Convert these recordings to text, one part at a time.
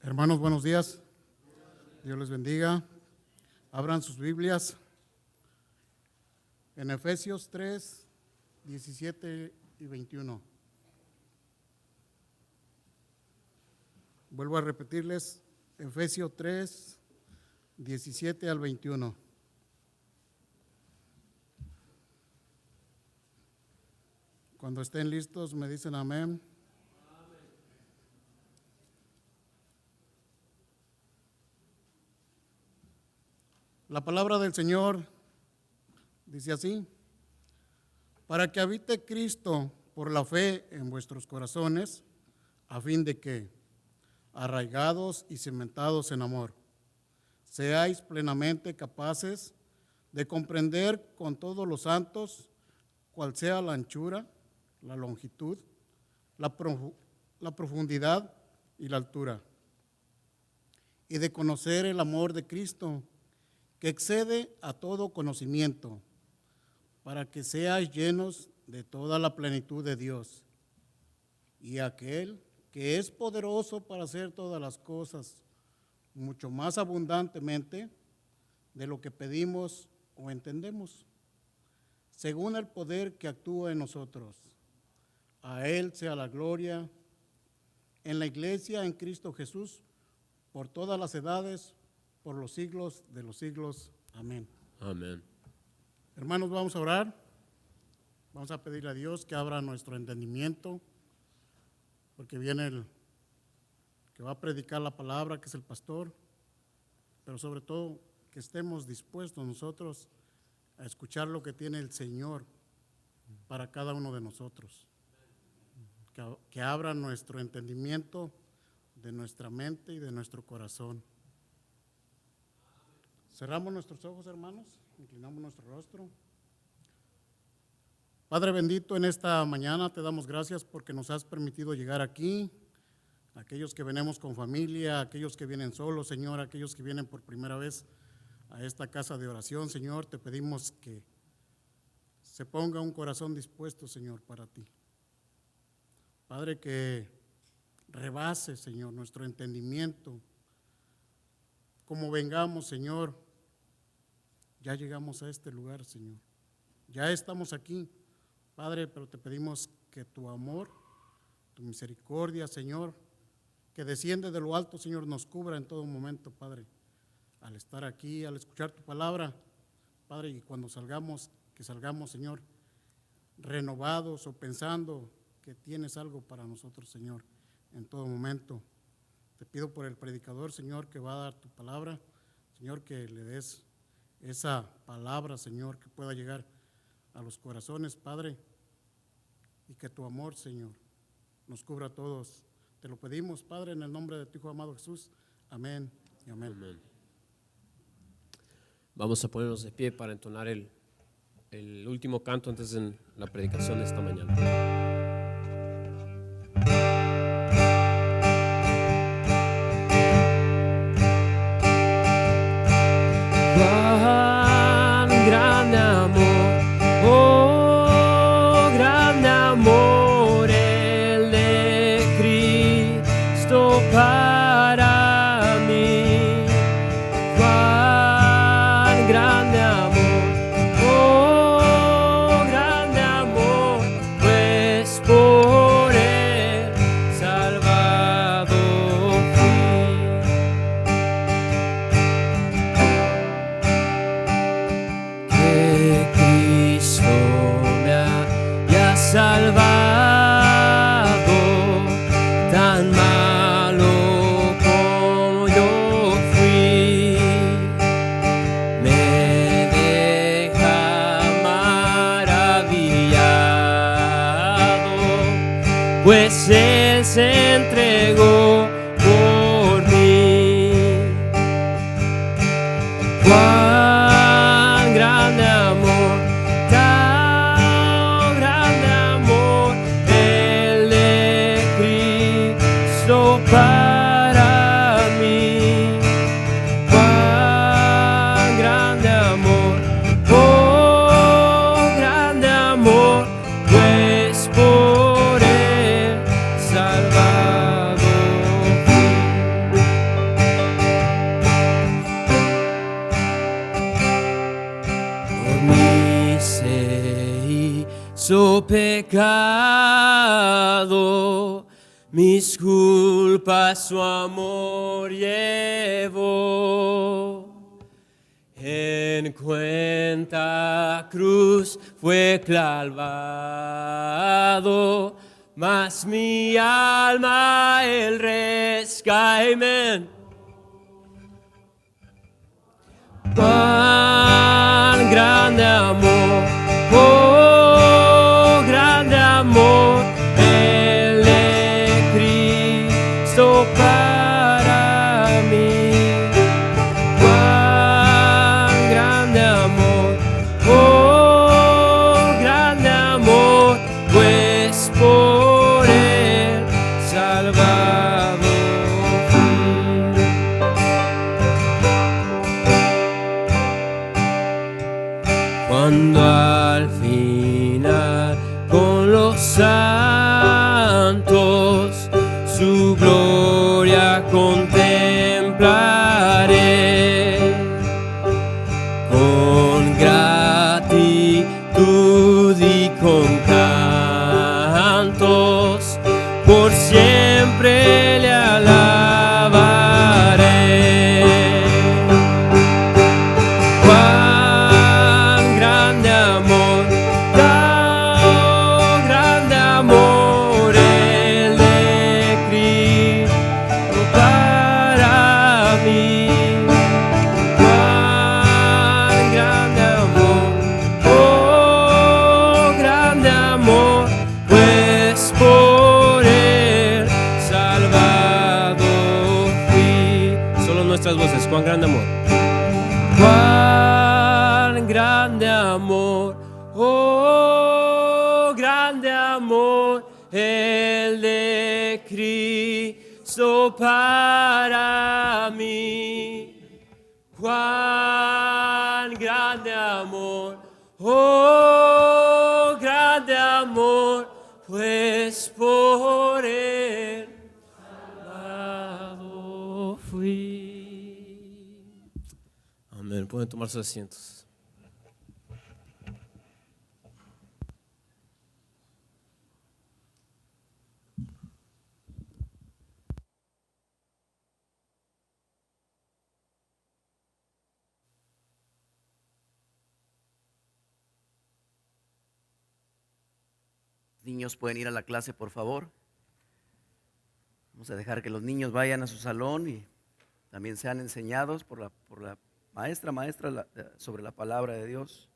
Hermanos, buenos días. Dios les bendiga. Abran sus Biblias en Efesios 3, 17 y 21. Vuelvo a repetirles, Efesios 3, 17 al 21. Cuando estén listos me dicen amén. La palabra del Señor dice así: para que habite Cristo por la fe en vuestros corazones, a fin de que, arraigados y cimentados en amor, seáis plenamente capaces de comprender con todos los santos cuál sea la anchura, la longitud, la profundidad y la altura, y de conocer el amor de Cristo, que excede a todo conocimiento, para que seáis llenos de toda la plenitud de Dios. Y aquel que es poderoso para hacer todas las cosas mucho más abundantemente de lo que pedimos o entendemos, según el poder que actúa en nosotros. A Él sea la gloria en la iglesia, en Cristo Jesús, por todas las edades, por los siglos de los siglos. Amén. Amén. Hermanos, vamos a orar. Vamos a pedirle a Dios que abra nuestro entendimiento, porque viene el que va a predicar la palabra, que es el pastor, pero sobre todo que estemos dispuestos nosotros a escuchar lo que tiene el Señor para cada uno de nosotros. Que abra nuestro entendimiento de nuestra mente y de nuestro corazón. Cerramos nuestros ojos, hermanos, inclinamos nuestro rostro. Padre bendito, en esta mañana te damos gracias porque nos has permitido llegar aquí, aquellos que venimos con familia, aquellos que vienen solos, Señor, aquellos que vienen por primera vez a esta casa de oración, Señor, te pedimos que se ponga un corazón dispuesto, Señor, para ti. Padre, que rebase, Señor, nuestro entendimiento. Como vengamos, Señor, ya llegamos a este lugar, Señor. Ya estamos aquí, Padre, pero te pedimos que tu amor, tu misericordia, Señor, que desciende de lo alto, Señor, nos cubra en todo momento, Padre, al estar aquí, al escuchar tu palabra, Padre, y cuando salgamos, que salgamos, Señor, renovados o pensando que tienes algo para nosotros, Señor, en todo momento. Te pido por el predicador, Señor, que va a dar tu palabra, Señor, que le des esa palabra, Señor, que pueda llegar a los corazones, Padre, y que tu amor, Señor, nos cubra a todos. Te lo pedimos, Padre, en el nombre de tu Hijo amado Jesús. Amén y amén. Amén. Vamos a ponernos de pie para entonar el último canto antes de la predicación de esta mañana. Grande amor, oh grande amor, el de Cristo para mí. Cuán grande amor, oh grande amor, pues por él salvado fui. Que Cristo me haya salvado, tan malo como yo fui, me deja maravillado, pues Él se entregó por mí. Cuán grande amor, tan grande amor, el de Cristo para mí. Cuán grande amor, oh grande amor, pues por él salvado fui. oh pecado, mis culpas su amor llevó. En cuenta cruz fue clavado, mas mi alma el rescate. Cuán grande amor, oh grande amor, el de Cristo para mí. Cuán grande amor, oh grande amor, pues por él salvado fui. Cuando al final con los santos su gloria contemplaré, con gratitud y con cantos por siempre le alabaré. Cuán grande amor, tan grande amor el de Cristo para mí. Cuán grande amor, oh grande amor, pues por él salvado fui. Solo nuestras voces, cuán grande amor. Cuán grande amor, oh grande amor, el de Cristo para mí. Cuán grande amor, oh grande amor, pues por él salvado fui. Amén. Pueden tomar sus asientos. Niños pueden ir a la clase, por favor. Vamos a dejar que los niños vayan a su salón y también sean enseñados por la maestra sobre la palabra de Dios.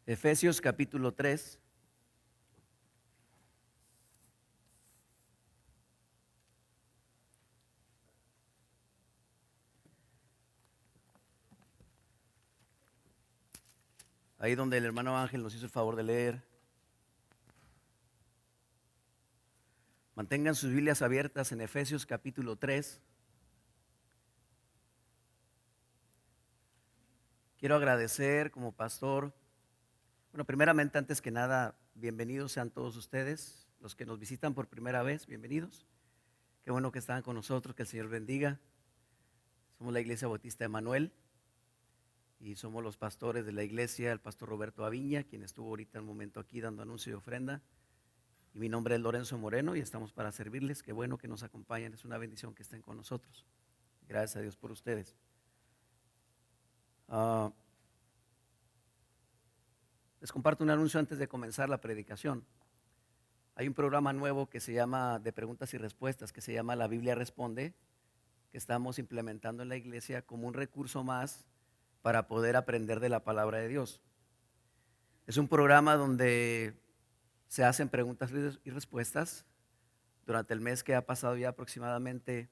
Efesios capítulo 3. Ahí donde el hermano Ángel nos hizo el favor de leer. Mantengan sus Biblias abiertas en Efesios capítulo 3. Quiero agradecer como pastor. Bueno, primeramente, antes que nada, bienvenidos sean todos ustedes, los que nos visitan por primera vez, bienvenidos. Qué bueno que están con nosotros, que el Señor bendiga. Somos la Iglesia Bautista Emanuel y somos los pastores de la iglesia, el pastor Roberto Aviña, quien estuvo ahorita un momento aquí dando anuncio de ofrenda. Y mi nombre es Lorenzo Moreno y estamos para servirles. Qué bueno que nos acompañen, es una bendición que estén con nosotros. Gracias a Dios por ustedes. Les comparto un anuncio antes de comenzar la predicación. Hay un programa nuevo que se llama de preguntas y respuestas, que se llama La Biblia Responde, que estamos implementando en la iglesia como un recurso más para poder aprender de la palabra de Dios. Es un programa donde se hacen preguntas y respuestas. Durante el mes que ha pasado ya aproximadamente,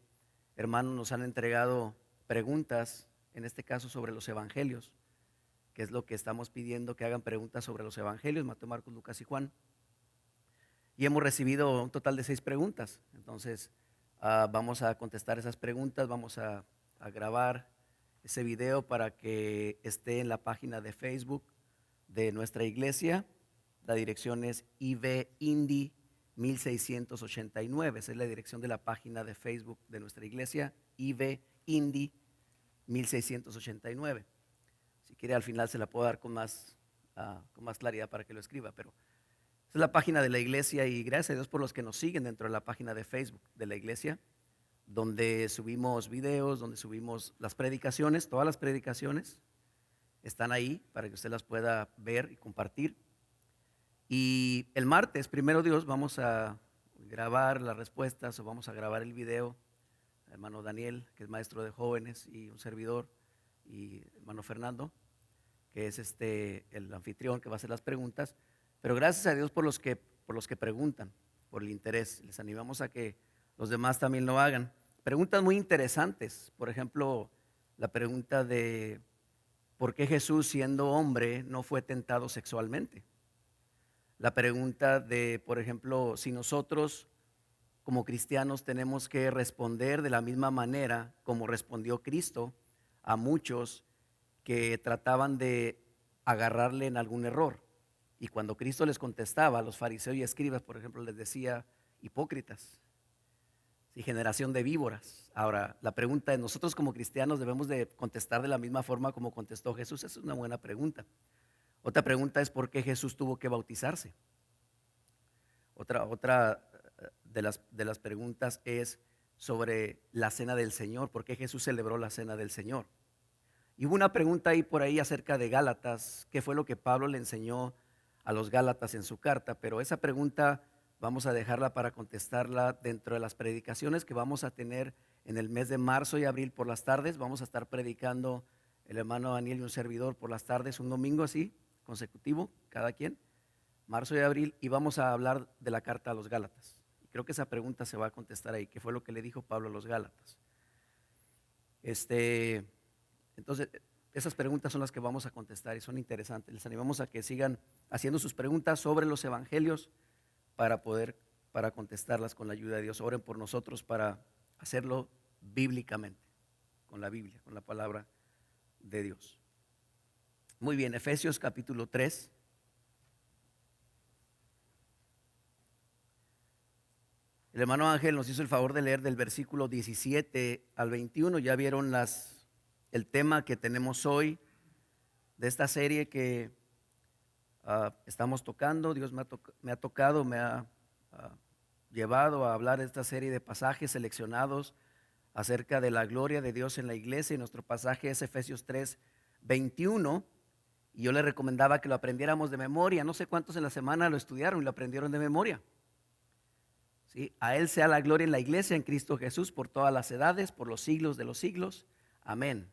hermanos nos han entregado preguntas, en este caso sobre los evangelios, que es lo que estamos pidiendo, que hagan preguntas sobre los evangelios, Mateo, Marcos, Lucas y Juan. Y hemos recibido un total de 6 preguntas. Entonces vamos a contestar esas preguntas, vamos a grabar ese video para que esté en la página de Facebook de nuestra iglesia. La dirección es IV Indy 1689. Esa es la dirección de la página de Facebook de nuestra iglesia, IV Indy 1689. Si quiere, al final se la puedo dar con más claridad para que lo escriba, pero esa es la página de la iglesia, y gracias a Dios por los que nos siguen dentro de la página de Facebook de la iglesia, donde subimos videos, donde subimos las predicaciones. Todas las predicaciones están ahí para que usted las pueda ver y compartir. Y el martes, primero Dios, vamos a grabar las respuestas, o vamos a grabar el video. El hermano Daniel, que es maestro de jóvenes, y un servidor, y el hermano Fernando, que es el anfitrión que va a hacer las preguntas. Pero gracias a Dios por los que preguntan, por el interés. Les animamos a que los demás también lo hagan. Preguntas muy interesantes. Por ejemplo, la pregunta de ¿por qué Jesús, siendo hombre, no fue tentado sexualmente? La pregunta de, por ejemplo, si nosotros como cristianos tenemos que responder de la misma manera como respondió Cristo a muchos que trataban de agarrarle en algún error. Y cuando Cristo les contestaba, a los fariseos y escribas, por ejemplo, les decía hipócritas y generación de víboras. Ahora, la pregunta es, ¿nosotros como cristianos debemos de contestar de la misma forma como contestó Jesús? Esa es una buena pregunta. Otra pregunta es, ¿por qué Jesús tuvo que bautizarse? Otra de las preguntas es sobre la cena del Señor. ¿Por qué Jesús celebró la cena del Señor? Y hubo una pregunta ahí por ahí acerca de Gálatas, ¿qué fue lo que Pablo le enseñó a los Gálatas en su carta? Pero esa pregunta vamos a dejarla para contestarla dentro de las predicaciones que vamos a tener en el mes de marzo y abril por las tardes. Vamos a estar predicando el hermano Daniel y un servidor por las tardes, un domingo así, consecutivo, cada quien, marzo y abril, y vamos a hablar de la carta a los Gálatas. Y creo que esa pregunta se va a contestar ahí, ¿qué fue lo que le dijo Pablo a los Gálatas? Entonces, esas preguntas son las que vamos a contestar y son interesantes. Les animamos a que sigan haciendo sus preguntas sobre los evangelios para contestarlas con la ayuda de Dios. Oren por nosotros para hacerlo bíblicamente, con la Biblia, con la palabra de Dios. Muy bien, Efesios capítulo 3. El hermano Ángel nos hizo el favor de leer del versículo 17 al 21. Ya vieron el tema que tenemos hoy de esta serie que estamos tocando. Dios me ha llevado a hablar de esta serie de pasajes seleccionados acerca de la gloria de Dios en la iglesia, y nuestro pasaje es Efesios 3, 21, y yo le recomendaba que lo aprendiéramos de memoria. No sé cuántos en la semana lo estudiaron y lo aprendieron de memoria. ¿Sí? A Él sea la gloria en la iglesia, en Cristo Jesús, por todas las edades, por los siglos de los siglos. Amén.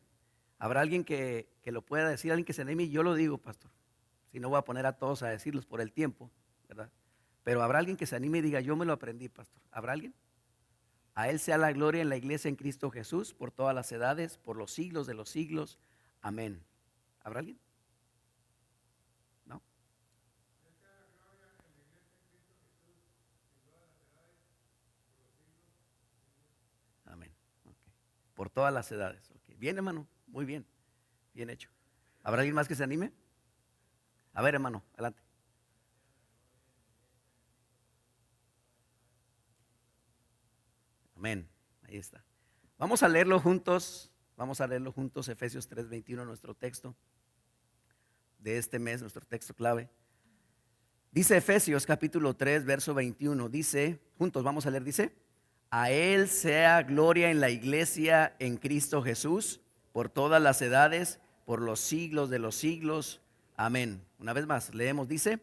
¿Habrá alguien que lo pueda decir? ¿Alguien que se anime? Yo lo digo, pastor. Si no, voy a poner a todos a decirlos por el tiempo, ¿verdad? Pero habrá alguien que se anime y diga, yo me lo aprendí, pastor. ¿Habrá alguien? A Él sea la gloria en la iglesia, en Cristo Jesús, por todas las edades, por los siglos de los siglos. Amén. ¿Habrá alguien? ¿No? Amén. Okay. Por todas las edades. Okay. Bien, hermano. Muy bien. Bien hecho. ¿Habrá alguien más que se anime? A ver, hermano, adelante. Amén. Ahí está. Vamos a leerlo juntos. Efesios 3:21, nuestro texto de este mes, nuestro texto clave. Dice Efesios capítulo 3, verso 21. Dice, juntos vamos a leer, dice: a Él sea gloria en la iglesia, en Cristo Jesús, por todas las edades, por los siglos de los siglos. Amén. Una vez más, leemos, dice: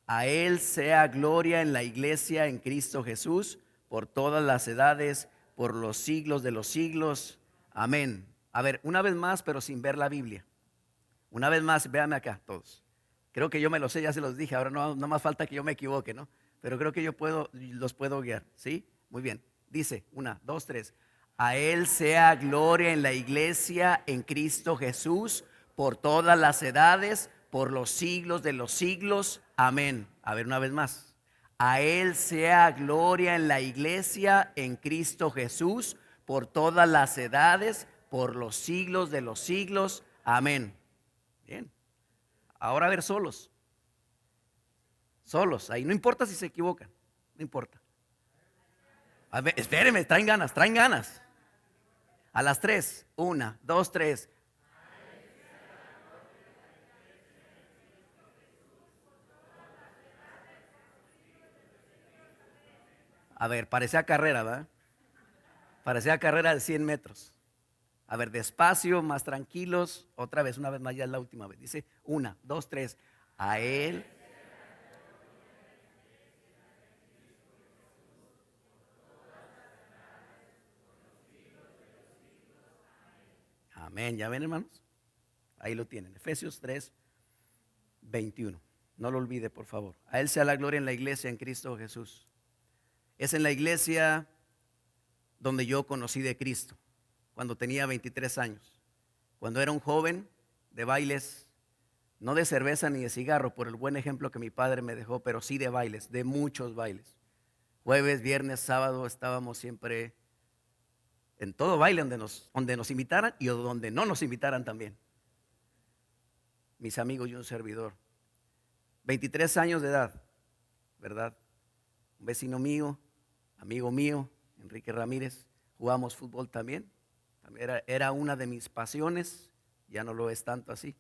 a Él sea gloria en la iglesia, en Cristo Jesús, por todas las edades, por los siglos de los siglos. Amén. A ver, una vez más, pero sin ver la Biblia. Una vez más, véanme acá todos. Creo que yo me lo sé, ya se los dije, ahora no más falta que yo me equivoque, ¿no? Pero creo que los puedo guiar, ¿sí? Muy bien. Dice, 1, 2, 3. A Él sea gloria en la iglesia, en Cristo Jesús, por todas las edades, por los siglos de los siglos. Amén. A ver, una vez más. A Él sea gloria en la iglesia, en Cristo Jesús, por todas las edades, por los siglos de los siglos. Amén. Bien. Ahora a ver, solos. Solos. Ahí no importa si se equivocan. No importa. A ver, espérenme, traen ganas, traen ganas. A las 3. 1, 2, 3. A ver, parecía carrera, ¿verdad? Parecía carrera de 100 metros. A ver, despacio, más tranquilos. Otra vez, una vez más, ya es la última vez. Dice 1, 2, 3. A Él. Amén. ¿Ya ven, hermanos? Ahí lo tienen. Efesios 3, 21. No lo olvide, por favor. A Él sea la gloria en la iglesia en Cristo Jesús. Es en la iglesia donde yo conocí de Cristo, cuando tenía 23 años. Cuando era un joven de bailes, no de cerveza ni de cigarro, por el buen ejemplo que mi padre me dejó, pero sí de bailes, de muchos bailes. Jueves, viernes, sábado estábamos siempre en todo baile donde nos invitaran y donde no nos invitaran también. Mis amigos y un servidor. 23 años de edad, ¿verdad? Un vecino mío, amigo mío, Enrique Ramírez, jugamos fútbol también. Era una de mis pasiones, ya no lo es tanto así,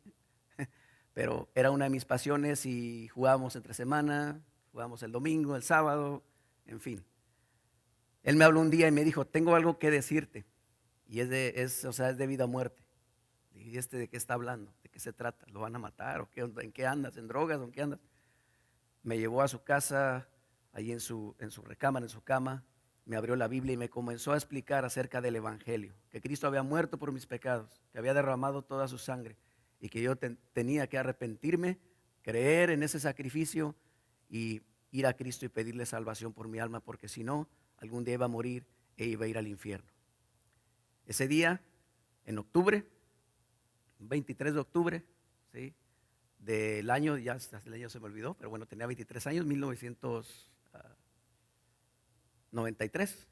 pero era una de mis pasiones y jugábamos entre semana, jugábamos el domingo, el sábado, en fin. Él me habló un día y me dijo, tengo algo que decirte, y es de vida o muerte. ¿Y de qué está hablando? ¿De qué se trata? ¿Lo van a matar? ¿O qué? ¿En qué andas? ¿En drogas? ¿O en qué andas? Me llevó a su casa, allí en su recámara, en su cama, me abrió la Biblia y me comenzó a explicar acerca del Evangelio, que Cristo había muerto por mis pecados, que había derramado toda su sangre y que yo tenía que arrepentirme, creer en ese sacrificio y ir a Cristo y pedirle salvación por mi alma, porque si no, algún día iba a morir e iba a ir al infierno. Ese día, en octubre, 23 de octubre, ¿sí?, del año, ya hasta el año se me olvidó, pero bueno, tenía 23 años, 1993,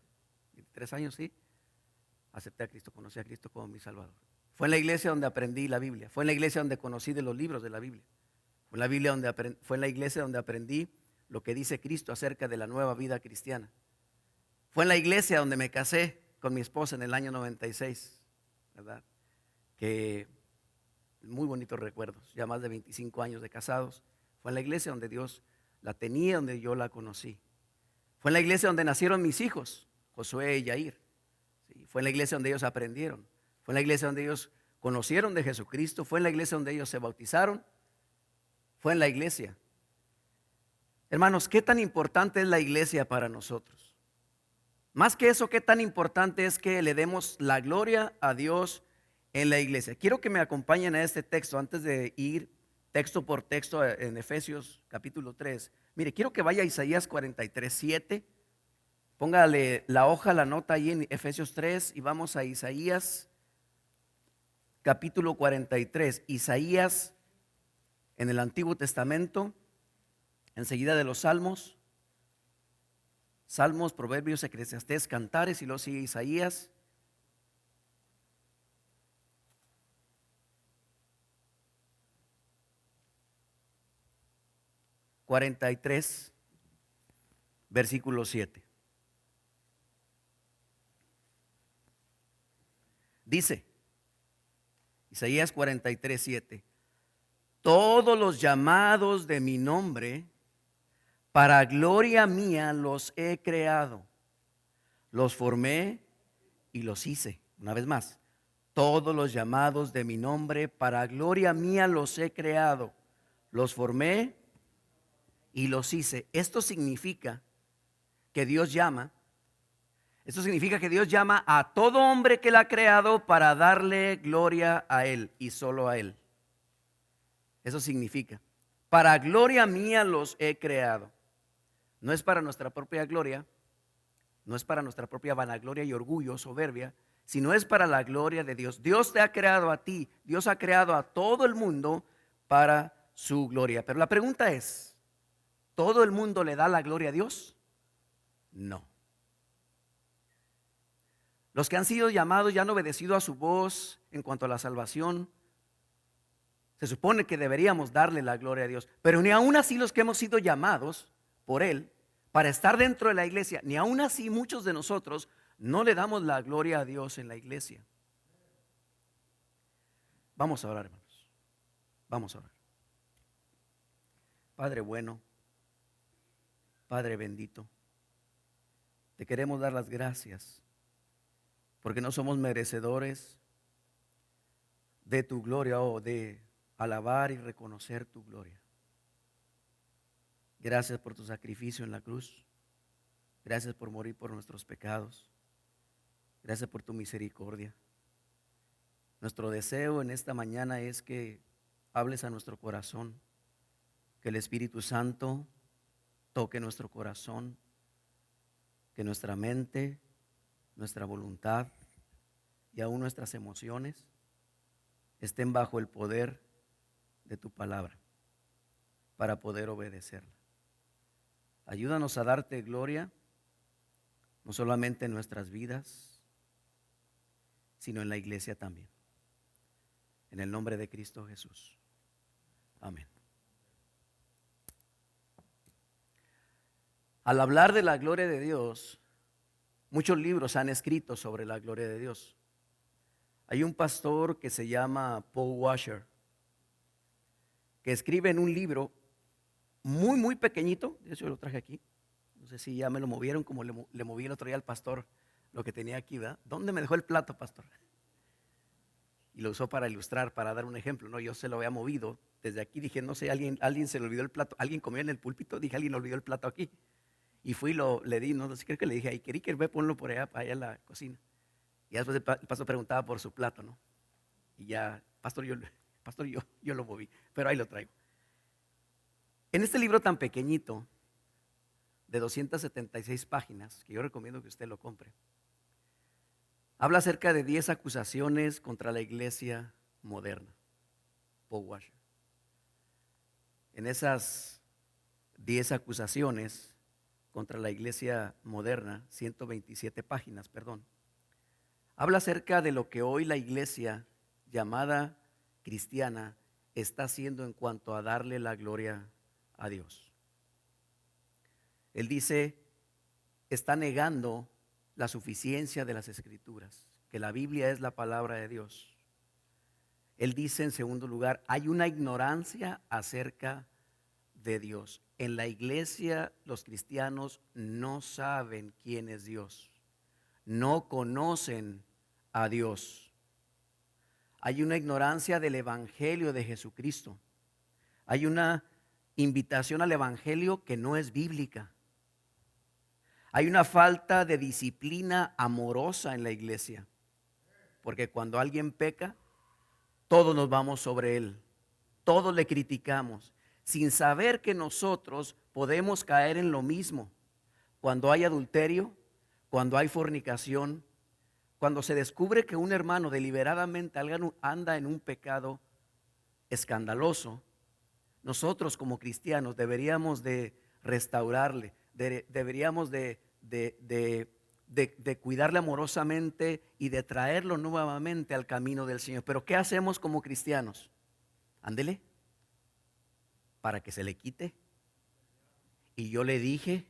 23 años, sí, acepté a Cristo, conocí a Cristo como mi Salvador. Fue en la iglesia donde aprendí la Biblia, fue en la iglesia donde conocí de los libros de la Biblia, fue en la iglesia donde aprendí lo que dice Cristo acerca de la nueva vida cristiana. Fue en la iglesia donde me casé con mi esposa en el año 96, ¿verdad? Que muy bonitos recuerdos, ya más de 25 años de casados. Fue en la iglesia donde Dios la tenía, donde yo la conocí. Fue en la iglesia donde nacieron mis hijos, Josué y Yair. ¿Sí? Fue en la iglesia donde ellos aprendieron. Fue en la iglesia donde ellos conocieron de Jesucristo. Fue en la iglesia donde ellos se bautizaron. Fue en la iglesia. Hermanos, ¿qué tan importante es la iglesia para nosotros? Más que eso, ¿qué tan importante es que le demos la gloria a Dios en la iglesia? Quiero que me acompañen a este texto antes de ir texto por texto en Efesios capítulo 3. Mire, quiero que vaya a Isaías 43, 7. Póngale la hoja, la nota ahí en Efesios 3 y vamos a Isaías capítulo 43. Isaías en el Antiguo Testamento, enseguida de los Salmos. Salmos, Proverbios, Eclesiastés, Cantares y luego sigue Isaías. ...43, versículo 7. Dice, Isaías 43, 7. Todos los llamados de mi nombre, para gloria mía los he creado. Los formé y los hice. Una vez más, todos los llamados de mi nombre, para gloria mía los he creado. Los formé y los hice. Esto significa que Dios llama. Esto significa que Dios llama a todo hombre que Él ha creado para darle gloria a Él y solo a Él. Eso significa, para gloria mía los he creado. No es para nuestra propia gloria, no es para nuestra propia vanagloria y orgullo, soberbia, sino es para la gloria de Dios. Dios te ha creado a ti, Dios ha creado a todo el mundo para su gloria. Pero la pregunta es, ¿todo el mundo le da la gloria a Dios? No. Los que han sido llamados ya han obedecido a su voz en cuanto a la salvación. Se supone que deberíamos darle la gloria a Dios, pero ni aún así los que hemos sido llamados por Él para estar dentro de la iglesia, ni aún así muchos de nosotros no le damos la gloria a Dios en la iglesia. Vamos a orar, hermanos. Vamos a orar. Padre bueno, Padre bendito, te queremos dar las gracias porque no somos merecedores de tu gloria o de alabar y reconocer tu gloria. Gracias por tu sacrificio en la cruz. Gracias por morir por nuestros pecados. Gracias por tu misericordia. Nuestro deseo en esta mañana es que hables a nuestro corazón, que el Espíritu Santo toque nuestro corazón, que nuestra mente, nuestra voluntad y aún nuestras emociones estén bajo el poder de tu palabra para poder obedecerla. Ayúdanos a darte gloria, no solamente en nuestras vidas, sino en la iglesia también. En el nombre de Cristo Jesús. Amén. Al hablar de la gloria de Dios, muchos libros han escrito sobre la gloria de Dios. Hay un pastor que se llama Paul Washer, que escribe en un libro muy pequeñito. De hecho, lo traje aquí. No sé si ya me lo movieron como le moví el otro día al pastor lo que tenía aquí, ¿verdad? ¿Dónde me dejó el plato, pastor? Y lo usó para ilustrar, para dar un ejemplo, ¿no? Yo se lo había movido desde aquí. Dije, no sé, alguien se le olvidó el plato. Alguien comió en el púlpito. Dije, alguien olvidó el plato aquí. Y fui y le di, no sé, creo que le dije, ay, querí que ve, ponlo por allá, para allá en la cocina. Y después el pastor preguntaba por su plato, ¿no? Y ya, pastor, yo lo moví, pero ahí lo traigo. En este libro tan pequeñito, de 276 páginas, que yo recomiendo que usted lo compre, habla acerca de 10 acusaciones contra la iglesia moderna. Paul Washer. En esas 10 acusaciones contra la iglesia moderna, 127 páginas, perdón, habla acerca de lo que hoy la iglesia llamada cristiana está haciendo en cuanto a darle la gloria a Dios. Él dice, está negando la suficiencia de las Escrituras, que la Biblia es la palabra de Dios. Él dice, en segundo lugar, hay una ignorancia acerca de Dios. En la iglesia los cristianos no saben quién es Dios, no conocen a Dios. Hay una ignorancia del evangelio de Jesucristo. Hay una invitación al evangelio que no es bíblica. Hay una falta de disciplina amorosa en la iglesia, porque cuando alguien peca, todos nos vamos sobre él, todos le criticamos, sin saber que nosotros podemos caer en lo mismo. Cuando hay adulterio, cuando hay fornicación, cuando se descubre que un hermano deliberadamente anda en un pecado escandaloso, nosotros como cristianos deberíamos de restaurarle, deberíamos de cuidarle amorosamente y de traerlo nuevamente al camino del Señor. Pero ¿qué hacemos como cristianos? Ándele, para que se le quite. Y yo le dije,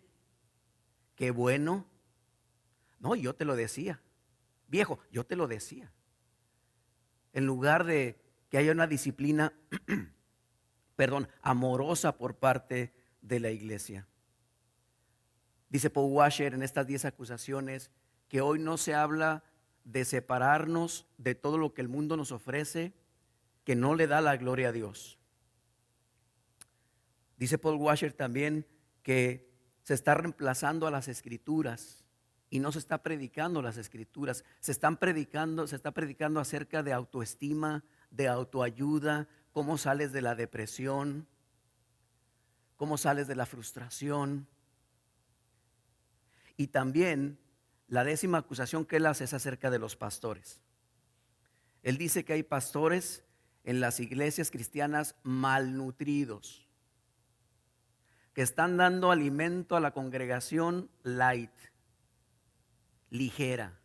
qué bueno. No, yo te lo decía. Viejo, yo te lo decía. En lugar de que haya una disciplina, amorosa por parte de la iglesia. Dice Paul Washer en estas 10 acusaciones que hoy no se habla de separarnos de todo lo que el mundo nos ofrece, que no le da la gloria a Dios. Dice Paul Washer también que se está reemplazando a las escrituras y no se está predicando las escrituras. Se está predicando acerca de autoestima, de autoayuda, cómo sales de la depresión, cómo sales de la frustración. Y también la 10ª acusación que él hace es acerca de los pastores. Él dice que hay pastores en las iglesias cristianas malnutridos, que están dando alimento a la congregación light, ligera,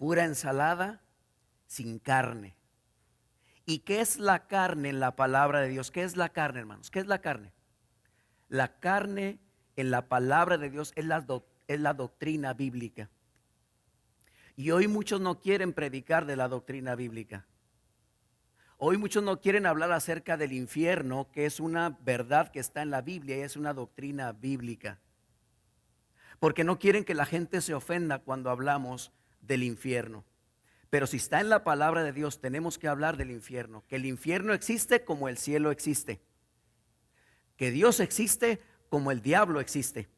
pura ensalada, sin carne. ¿Y qué es la carne en la palabra de Dios? ¿Qué es la carne, hermanos? ¿Qué es la carne? La carne en la palabra de Dios es la doctrina bíblica. Y hoy muchos no quieren predicar de la doctrina bíblica. Hoy muchos no quieren hablar acerca del infierno, que es una verdad que está en la Biblia y es una doctrina bíblica. Porque no quieren que la gente se ofenda cuando hablamos del infierno. Pero si está en la palabra de Dios, tenemos que hablar del infierno. Que el infierno existe como el cielo existe. Que Dios existe como el diablo existe.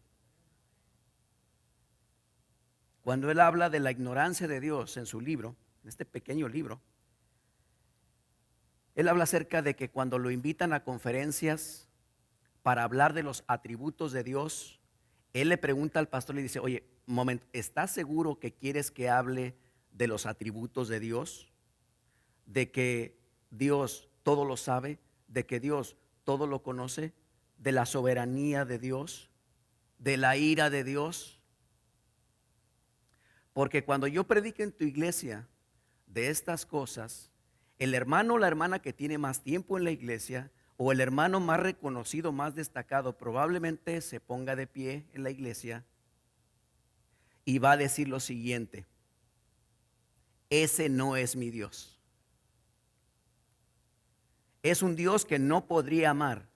Cuando él habla de la ignorancia de Dios en su libro, en este pequeño libro, él habla acerca de que cuando lo invitan a conferencias para hablar de los atributos de Dios, él le pregunta al pastor, le dice, oye, un momento, ¿estás seguro que quieres que hable de los atributos de Dios? De que Dios todo lo sabe, de que Dios todo lo conoce, de la soberanía de Dios, de la ira de Dios. Porque cuando yo predique en tu iglesia de estas cosas, el hermano o la hermana que tiene más tiempo en la iglesia o el hermano más reconocido, más destacado, probablemente se ponga de pie en la iglesia y va a decir lo siguiente: ese no es mi Dios. Es un Dios que no podría amar.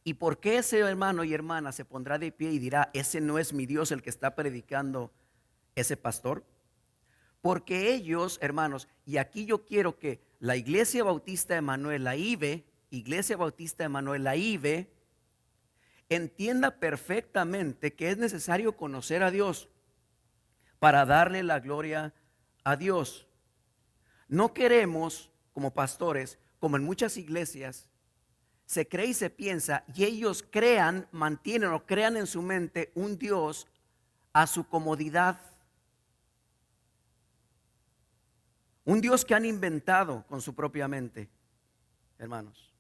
¿Y por qué ese hermano y hermana se pondrá de pie y dirá, ese no es mi Dios el que está predicando ese pastor? Porque ellos, hermanos, y aquí yo quiero que la Iglesia Bautista Emanuel, la IBE, Iglesia Bautista Emanuel, la IBE, entienda perfectamente que es necesario conocer a Dios para darle la gloria a Dios. No queremos, como pastores, como en muchas iglesias, se cree y se piensa, y ellos mantienen o crean en su mente un Dios a su comodidad. Un Dios que han inventado con su propia mente, hermanos.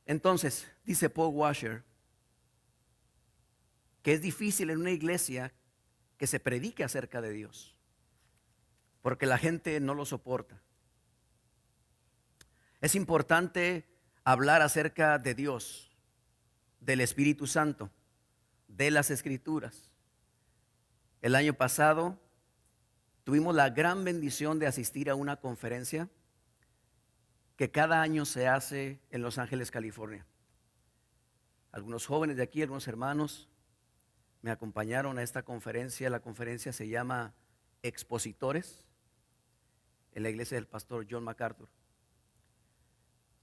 Entonces, dice Paul Washer, que es difícil en una iglesia que se predique acerca de Dios, porque la gente no lo soporta. Es importante hablar acerca de Dios, del Espíritu Santo, de las Escrituras. El año pasado tuvimos la gran bendición de asistir a una conferencia que cada año se hace en Los Ángeles, California. Algunos jóvenes de aquí, algunos hermanos, me acompañaron a esta conferencia. La conferencia se llama Expositores, en la iglesia del pastor John MacArthur,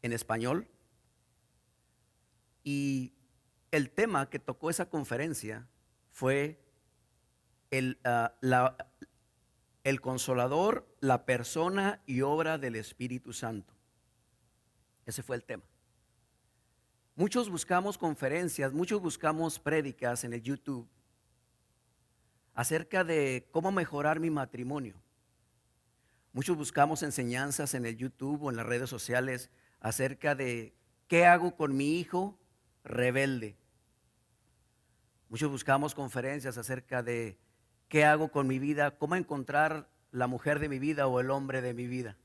en español. Y el tema que tocó esa conferencia fue el Consolador, la persona y obra del Espíritu Santo. Ese fue el tema. Muchos buscamos conferencias, muchos buscamos prédicas en el YouTube acerca de cómo mejorar mi matrimonio. Muchos buscamos enseñanzas en el YouTube o en las redes sociales acerca de qué hago con mi hijo rebelde. Muchos buscamos conferencias acerca de qué hago con mi vida, cómo encontrar la mujer de mi vida o el hombre de mi vida.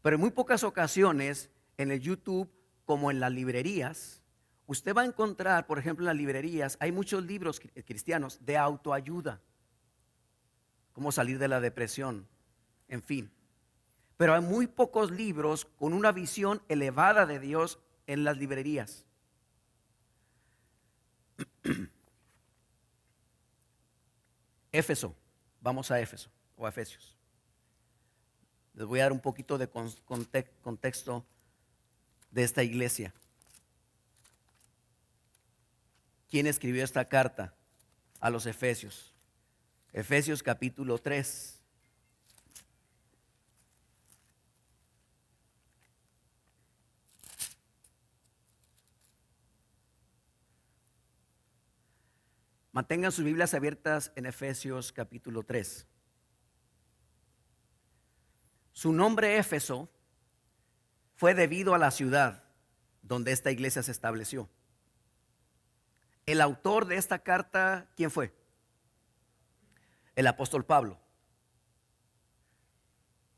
Pero en muy pocas ocasiones en el YouTube, como en las librerías, usted va a encontrar, por ejemplo, en las librerías hay muchos libros cristianos de autoayuda, cómo salir de la depresión, en fin. Pero hay muy pocos libros con una visión elevada de Dios en las librerías. Éfeso, vamos a Éfeso o a Efesios. Les voy a dar un poquito de contexto de esta iglesia. ¿Quién escribió esta carta a los Efesios? Efesios capítulo 3. Mantengan sus Biblias abiertas en Efesios capítulo 3. Su nombre Éfeso fue debido a la ciudad donde esta iglesia se estableció. El autor de esta carta, ¿quién fue? El apóstol Pablo.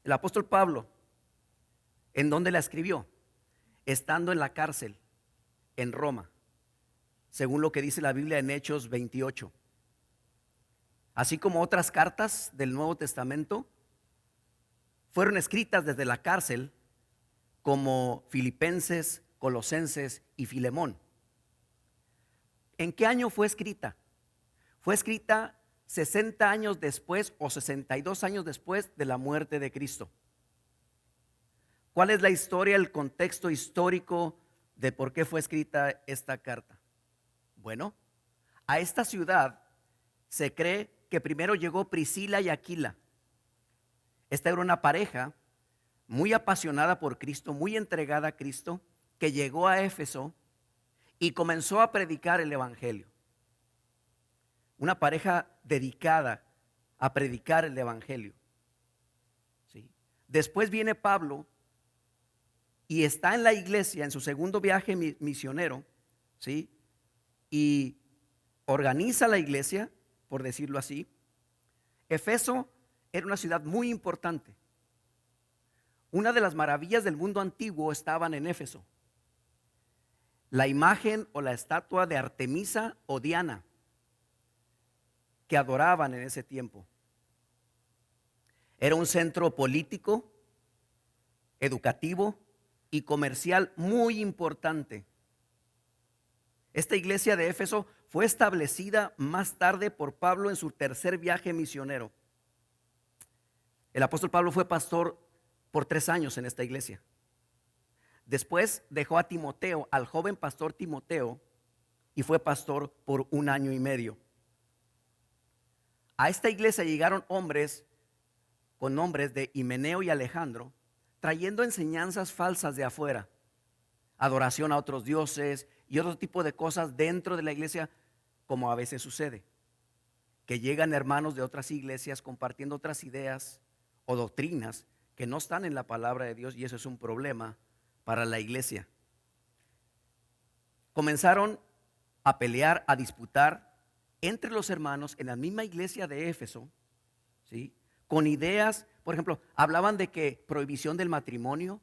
El apóstol Pablo, ¿en dónde la escribió? Estando en la cárcel, en Roma, según lo que dice la Biblia en Hechos 28. Así como otras cartas del Nuevo Testamento fueron escritas desde la cárcel, como Filipenses, Colosenses y Filemón. ¿En qué año fue escrita? Fue escrita 60 años después o 62 años después de la muerte de Cristo. ¿Cuál es la historia, el contexto histórico de por qué fue escrita esta carta? Bueno, a esta ciudad se cree que primero llegó Priscila y Aquila. Esta era una pareja muy apasionada por Cristo, muy entregada a Cristo, que llegó a Éfeso y comenzó a predicar el evangelio. Una pareja dedicada a predicar el evangelio. ¿Sí? Después viene Pablo y está en la iglesia en su segundo viaje misionero, ¿sí? Y organiza la iglesia, por decirlo así. Éfeso era una ciudad muy importante. Una de las maravillas del mundo antiguo estaban en Éfeso. La imagen o la estatua de Artemisa o Diana, que adoraban en ese tiempo. Era un centro político, educativo y comercial muy importante. Esta iglesia de Éfeso fue establecida más tarde por Pablo en su tercer viaje misionero. El apóstol Pablo fue pastor por 3 años en esta iglesia. Después dejó a Timoteo, al joven pastor Timoteo, y fue pastor por 1 año y medio. A esta iglesia llegaron hombres con nombres de Himeneo y Alejandro, trayendo enseñanzas falsas de afuera, adoración a otros dioses y otro tipo de cosas dentro de la iglesia, como a veces sucede, que llegan hermanos de otras iglesias compartiendo otras ideas o doctrinas que no están en la palabra de Dios, y eso es un problema para la iglesia. Comenzaron a pelear, a disputar entre los hermanos en la misma iglesia de Éfeso, ¿sí? Con ideas, por ejemplo, hablaban de que prohibición del matrimonio,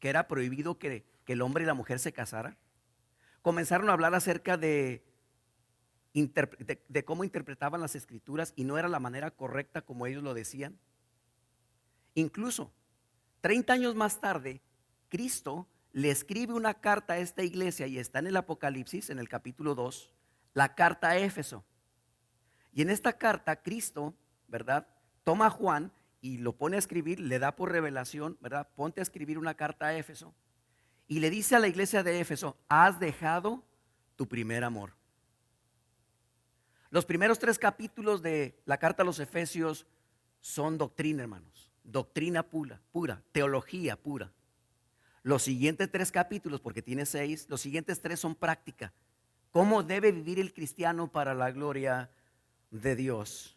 que era prohibido que el hombre y la mujer se casaran. Comenzaron a hablar acerca de cómo interpretaban las escrituras y no era la manera correcta como ellos lo decían. Incluso 30 años más tarde, Cristo le escribe una carta a esta iglesia y está en el Apocalipsis, en el capítulo 2, la carta a Éfeso. Y en esta carta Cristo, ¿verdad?, toma a Juan y lo pone a escribir, le da por revelación, ¿verdad?, ponte a escribir una carta a Éfeso. Y le dice a la iglesia de Éfeso: has dejado tu primer amor. Los primeros 3 capítulos de la carta a los Efesios son doctrina, hermanos. Doctrina pura, teología pura. Los siguientes 3 capítulos, porque tiene 6, los siguientes 3 son práctica. ¿Cómo debe vivir el cristiano para la gloria de Dios?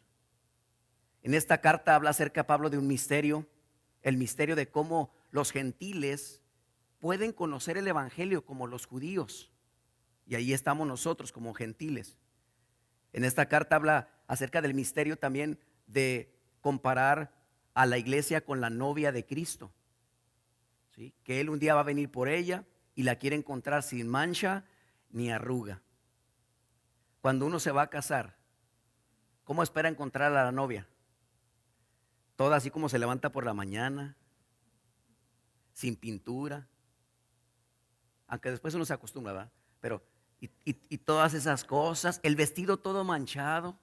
En esta carta habla acerca Pablo de un misterio, el misterio de cómo los gentiles pueden conocer el evangelio como los judíos. Y ahí estamos nosotros como gentiles. En esta carta habla acerca del misterio también de comparar a la iglesia con la novia de Cristo, ¿sí? Que Él un día va a venir por ella y la quiere encontrar sin mancha ni arruga. Cuando uno se va a casar, ¿cómo espera encontrar a la novia? Toda así como se levanta por la mañana, sin pintura, aunque después uno se acostumbra, ¿verdad? Pero y todas esas cosas, el vestido todo manchado,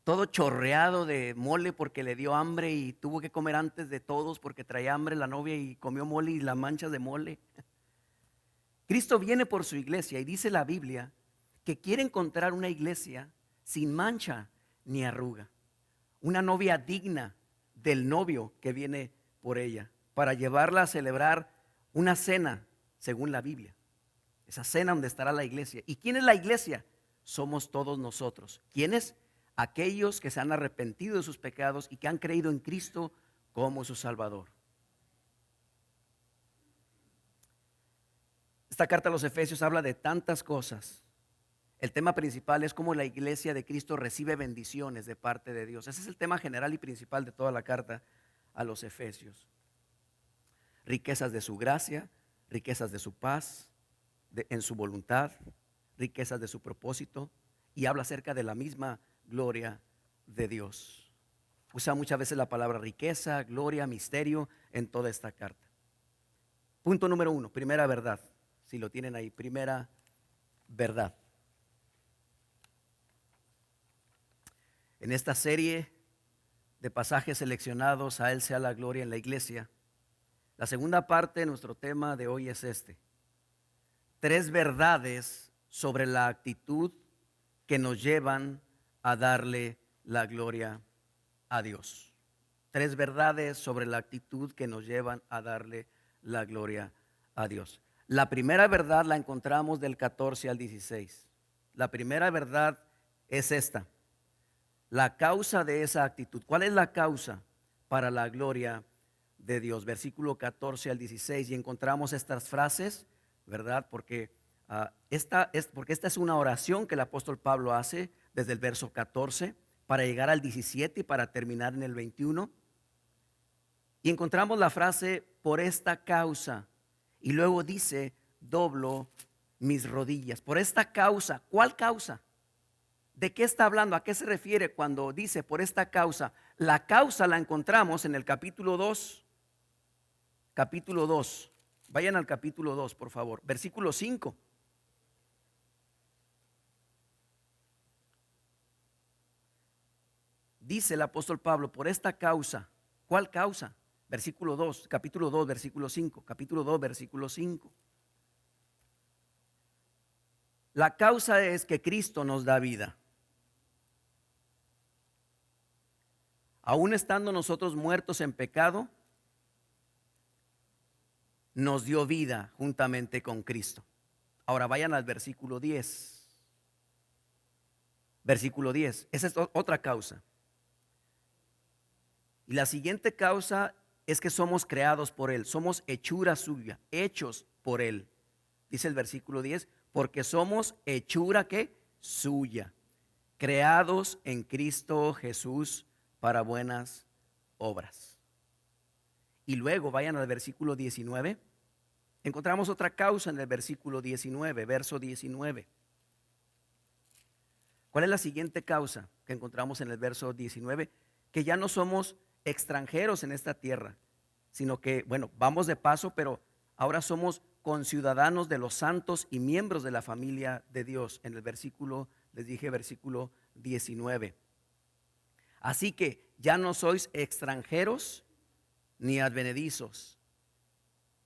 todo chorreado de mole porque le dio hambre y tuvo que comer antes de todos porque traía hambre la novia y comió mole y las manchas de mole. Cristo viene por su iglesia y dice la Biblia que quiere encontrar una iglesia sin mancha ni arruga, una novia digna del novio que viene por ella, para llevarla a celebrar una cena según la Biblia, esa cena donde estará la iglesia. ¿Y quién es la iglesia? Somos todos nosotros. ¿Quiénes? Aquellos que se han arrepentido de sus pecados y que han creído en Cristo como su Salvador. Esta carta a los Efesios habla de tantas cosas. El tema principal es cómo la iglesia de Cristo recibe bendiciones de parte de Dios. Ese es el tema general y principal de toda la carta a los Efesios. Riquezas de su gracia, riquezas de su paz, en su voluntad, riquezas de su propósito, y habla acerca de la misma gloria de Dios. Usa muchas veces la palabra riqueza, gloria, misterio en toda esta carta. Punto número 1, primera verdad. Si lo tienen ahí, primera verdad. En esta serie de pasajes seleccionados, a Él sea la gloria en la iglesia, la segunda parte de nuestro tema de hoy es este: 3 verdades sobre la actitud que nos llevan a darle la gloria a Dios. 3 verdades sobre la actitud que nos llevan a darle la gloria a Dios. La primera verdad la encontramos del 14 al 16. La primera verdad es esta: la causa de esa actitud. ¿Cuál es la causa para la gloria de Dios? Versículo 14 al 16, y encontramos estas frases, ¿verdad? Porque esta es una oración que el apóstol Pablo hace desde el verso 14 para llegar al 17 y para terminar en el 21. Y encontramos la frase por esta causa, y luego dice doblo mis rodillas. Por esta causa. ¿Cuál causa? ¿De qué está hablando? ¿A qué se refiere cuando dice por esta causa? La causa la encontramos en el capítulo 2. Capítulo 2. Vayan al capítulo 2, por favor. Versículo 5. Dice el apóstol Pablo, por esta causa. ¿Cuál causa? Versículo 2, capítulo 2, versículo 5. Capítulo 2, versículo 5. La causa es que Cristo nos da vida. Aún estando nosotros muertos en pecado, nos dio vida juntamente con Cristo. Ahora vayan al versículo 10. Versículo 10. Esa es otra causa. Y la siguiente causa es que somos creados por Él. Somos hechura suya, hechos por Él. Dice el versículo 10, porque somos hechura ¿qué? Suya, creados en Cristo Jesús para buenas obras. Y luego vayan al versículo 19. Encontramos otra causa en el versículo 19, verso 19. ¿Cuál es la siguiente causa que encontramos en el verso 19? Que ya no somos extranjeros en esta tierra, sino que, bueno, vamos de paso, pero ahora somos conciudadanos de los santos y miembros de la familia de Dios. En el versículo, les dije, versículo 19. Así que ya no sois extranjeros ni advenedizos,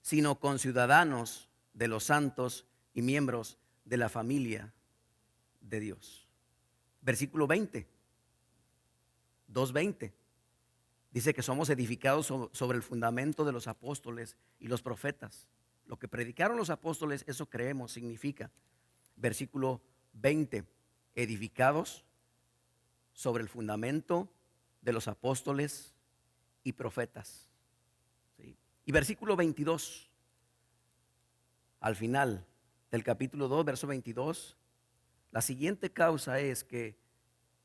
sino conciudadanos de los santos y miembros de la familia de Dios. Versículo 20, 2:20. Dice que somos edificados sobre el fundamento de los apóstoles y los profetas. Lo que predicaron los apóstoles, eso creemos, significa. Versículo 20, edificados sobre el fundamento de los apóstoles y profetas. ¿Sí? Y versículo 22, al final del capítulo 2, verso 22, la siguiente causa es que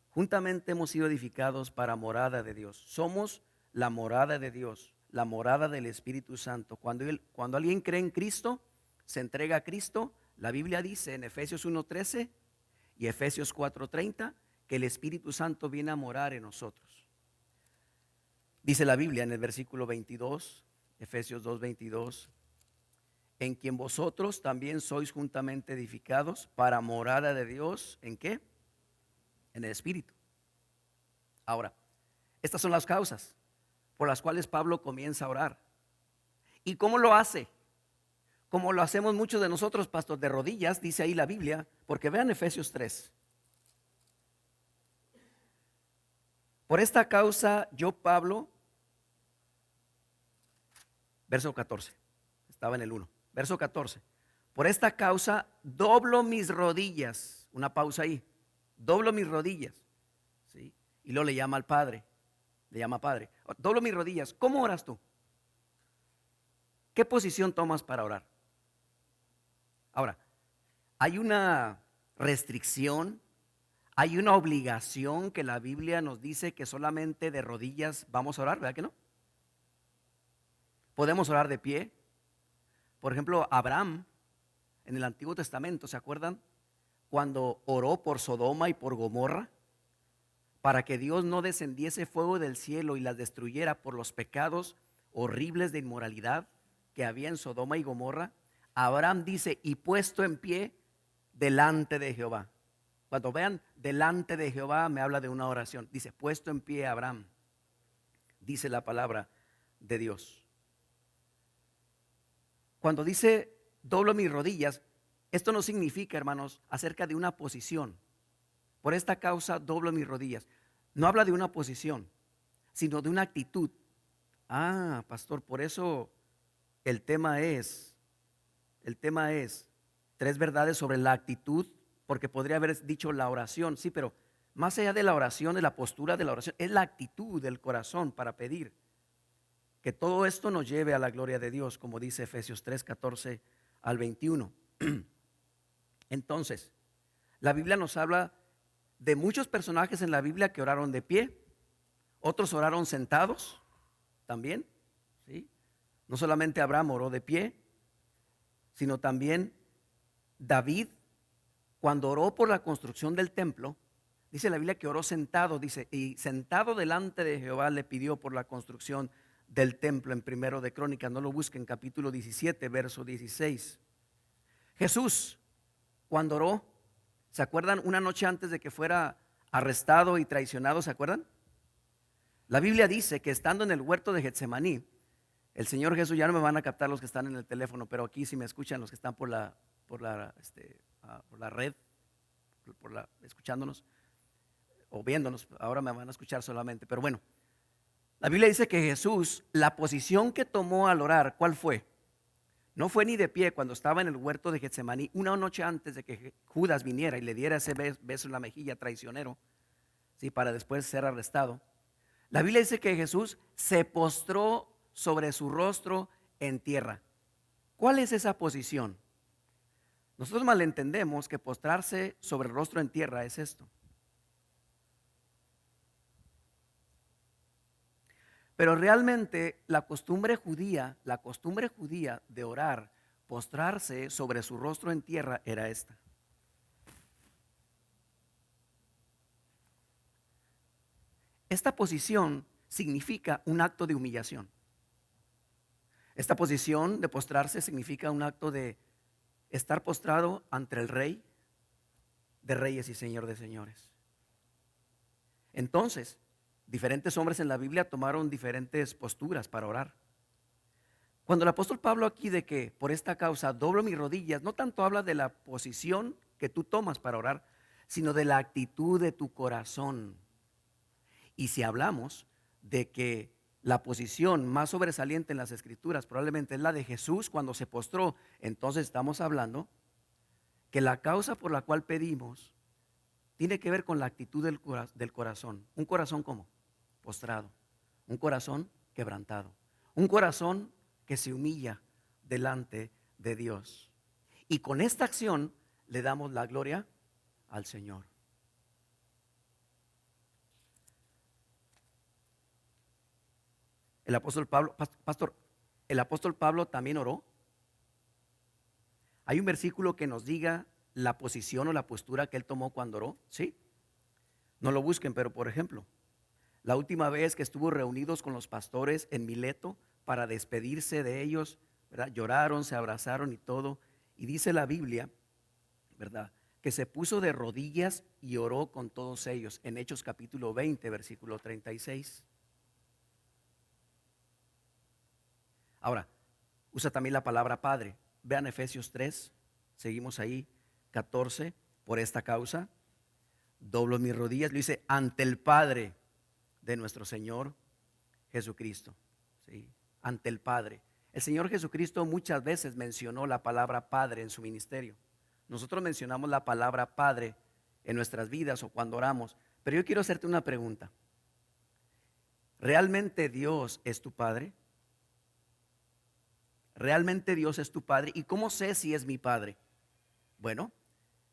juntamente hemos sido edificados para morada de Dios. Somos la morada de Dios, la morada del Espíritu Santo. Cuando alguien cree en Cristo, se entrega a Cristo, la Biblia dice en Efesios 1:13 y Efesios 4:30 que el Espíritu Santo viene a morar en nosotros. Dice la Biblia en el versículo 22, Efesios 2:22, en quien vosotros también sois juntamente edificados para morada de Dios, ¿en qué? En el Espíritu. Ahora, estas son las causas por las cuales Pablo comienza a orar. ¿Y cómo lo hace? Como lo hacemos muchos de nosotros, pastor, de rodillas, dice ahí la Biblia, porque vean Efesios 3. Por esta causa yo, Pablo, verso 14, estaba en el 1, verso 14, por esta causa doblo mis rodillas, una pausa ahí, doblo mis rodillas, ¿sí? Y luego le llama al Padre, le llama Padre, doblo mis rodillas. ¿Cómo oras tú? ¿Qué posición tomas para orar? Ahora, hay una restricción, hay una obligación que la Biblia nos dice que solamente de rodillas vamos a orar, ¿verdad que no? Podemos orar de pie. Por ejemplo, Abraham en el Antiguo Testamento, ¿se acuerdan? Cuando oró por Sodoma y por Gomorra, para que Dios no descendiese fuego del cielo y las destruyera por los pecados horribles de inmoralidad que había en Sodoma y Gomorra. Abraham dice, y puesto en pie delante de Jehová. Cuando vean delante de Jehová, me habla de una oración. Dice, puesto en pie Abraham, dice la palabra de Dios. Cuando dice doblo mis rodillas, esto no significa, hermanos, acerca de una posición. Por esta causa doblo mis rodillas. No habla de una posición, sino de una actitud. Ah, pastor, por eso el tema es tres verdades sobre la actitud, porque podría haber dicho la oración, sí, pero más allá de la oración, de la postura de la oración, es la actitud del corazón para pedir. Que todo esto nos lleve a la gloria de Dios, como dice Efesios 3, 14 al 21. Entonces, la Biblia nos habla de muchos personajes en la Biblia que oraron de pie, otros oraron sentados también, ¿sí? No solamente Abraham oró de pie, sino también David, cuando oró por la construcción del templo, dice la Biblia que oró sentado, dice, y sentado delante de Jehová le pidió por la construcción del templo en Primero de Crónicas. No lo busquen, capítulo 17, verso 16. Jesús, cuando oró, ¿se acuerdan? Una noche antes de que fuera arrestado y traicionado, ¿se acuerdan? La Biblia dice que estando en el huerto de Getsemaní, el Señor Jesús, ya no me van a captar los que están en el teléfono, pero aquí si me escuchan los que están por la red, escuchándonos o viéndonos, ahora me van a escuchar solamente, pero bueno, la Biblia dice que Jesús, la posición que tomó al orar, ¿cuál fue? No fue ni de pie cuando estaba en el huerto de Getsemaní, una noche antes de que Judas viniera y le diera ese beso en la mejilla traicionero, ¿sí? Para después ser arrestado. La Biblia dice que Jesús se postró sobre su rostro en tierra. ¿Cuál es esa posición? Nosotros malentendemos que postrarse sobre el rostro en tierra es esto. Pero realmente la costumbre judía de orar, postrarse sobre su rostro en tierra era esta. Esta posición significa un acto de humillación. Esta posición de postrarse significa un acto de estar postrado ante el Rey de reyes y Señor de señores. Entonces, diferentes hombres en la Biblia tomaron diferentes posturas para orar. Cuando el apóstol Pablo aquí de que por esta causa doblo mis rodillas, no tanto habla de la posición que tú tomas para orar, sino de la actitud de tu corazón. Y si hablamos de que la posición más sobresaliente en las Escrituras probablemente es la de Jesús cuando se postró, entonces estamos hablando que la causa por la cual pedimos tiene que ver con la actitud del corazón. ¿Un corazón cómo? Postrado. Un corazón quebrantado. Un corazón que se humilla delante de Dios. Y con esta acción le damos la gloria al Señor. El apóstol Pablo, pastor, el apóstol Pablo también oró. Hay un versículo que nos diga la posición o la postura que él tomó cuando oró, ¿sí? No lo busquen, pero por ejemplo, la última vez que estuvo reunidos con los pastores en Mileto para despedirse de ellos, ¿verdad? Lloraron, se abrazaron y todo. Y dice la Biblia, ¿verdad?, que se puso de rodillas y oró con todos ellos en Hechos capítulo 20, versículo 36. Ahora, usa también la palabra Padre. Vean Efesios 3, seguimos ahí, 14, por esta causa, doblo mis rodillas, lo dice, ante el Padre de nuestro Señor Jesucristo, ¿sí? Ante el Padre. El Señor Jesucristo muchas veces mencionó la palabra Padre en su ministerio. Nosotros mencionamos la palabra Padre en nuestras vidas o cuando oramos, pero yo quiero hacerte una pregunta. ¿Realmente Dios es tu Padre? ¿Realmente Dios es tu Padre? ¿Y cómo sé si es mi Padre? Bueno,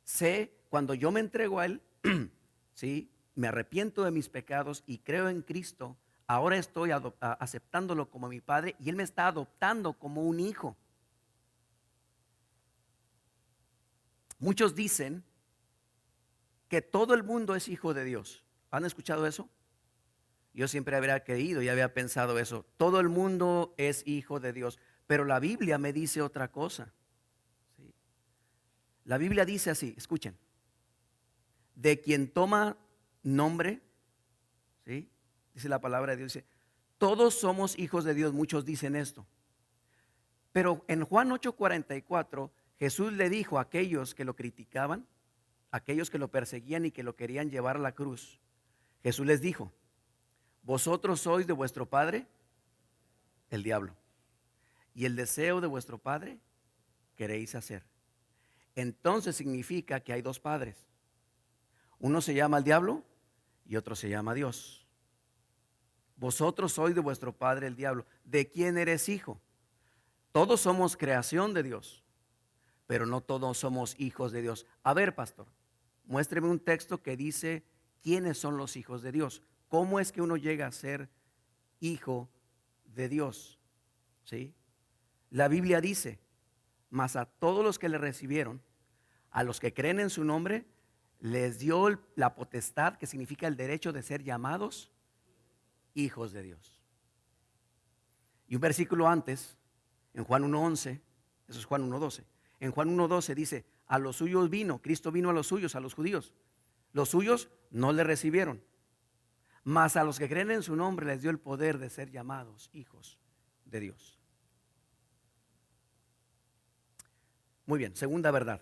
sé cuando yo me entrego a Él, ¿sí? Me arrepiento de mis pecados y creo en Cristo, ahora estoy aceptándolo como mi Padre y Él me está adoptando como un hijo. Muchos dicen que todo el mundo es hijo de Dios. ¿Han escuchado eso? Yo siempre habría creído y había pensado eso. Todo el mundo es hijo de Dios, pero la Biblia me dice otra cosa. ¿Sí? La Biblia dice así, escuchen, de quien toma nombre, ¿sí? Dice la palabra de Dios, dice, todos somos hijos de Dios, muchos dicen esto. Pero en Juan 8:44, Jesús le dijo a aquellos que lo criticaban, aquellos que lo perseguían y que lo querían llevar a la cruz, Jesús les dijo, vosotros sois de vuestro padre, el diablo, y el deseo de vuestro padre queréis hacer. Entonces significa que hay dos padres. Uno se llama el diablo y otro se llama Dios. Vosotros sois de vuestro padre el diablo. ¿De quién eres hijo? Todos somos creación de Dios, pero no todos somos hijos de Dios. A ver, pastor, muéstreme un texto que dice quiénes son los hijos de Dios. ¿Cómo es que uno llega a ser hijo de Dios? ¿Sí? La Biblia dice, mas a todos los que le recibieron, a los que creen en su nombre, les dio la potestad, que significa el derecho de ser llamados hijos de Dios. Y un versículo antes, en Juan 1:11, eso es Juan 1:12. En Juan 1:12 dice, a los suyos vino, Cristo vino a los suyos, a los judíos. Los suyos no le recibieron, mas a los que creen en su nombre les dio el poder de ser llamados hijos de Dios. Muy bien, segunda verdad.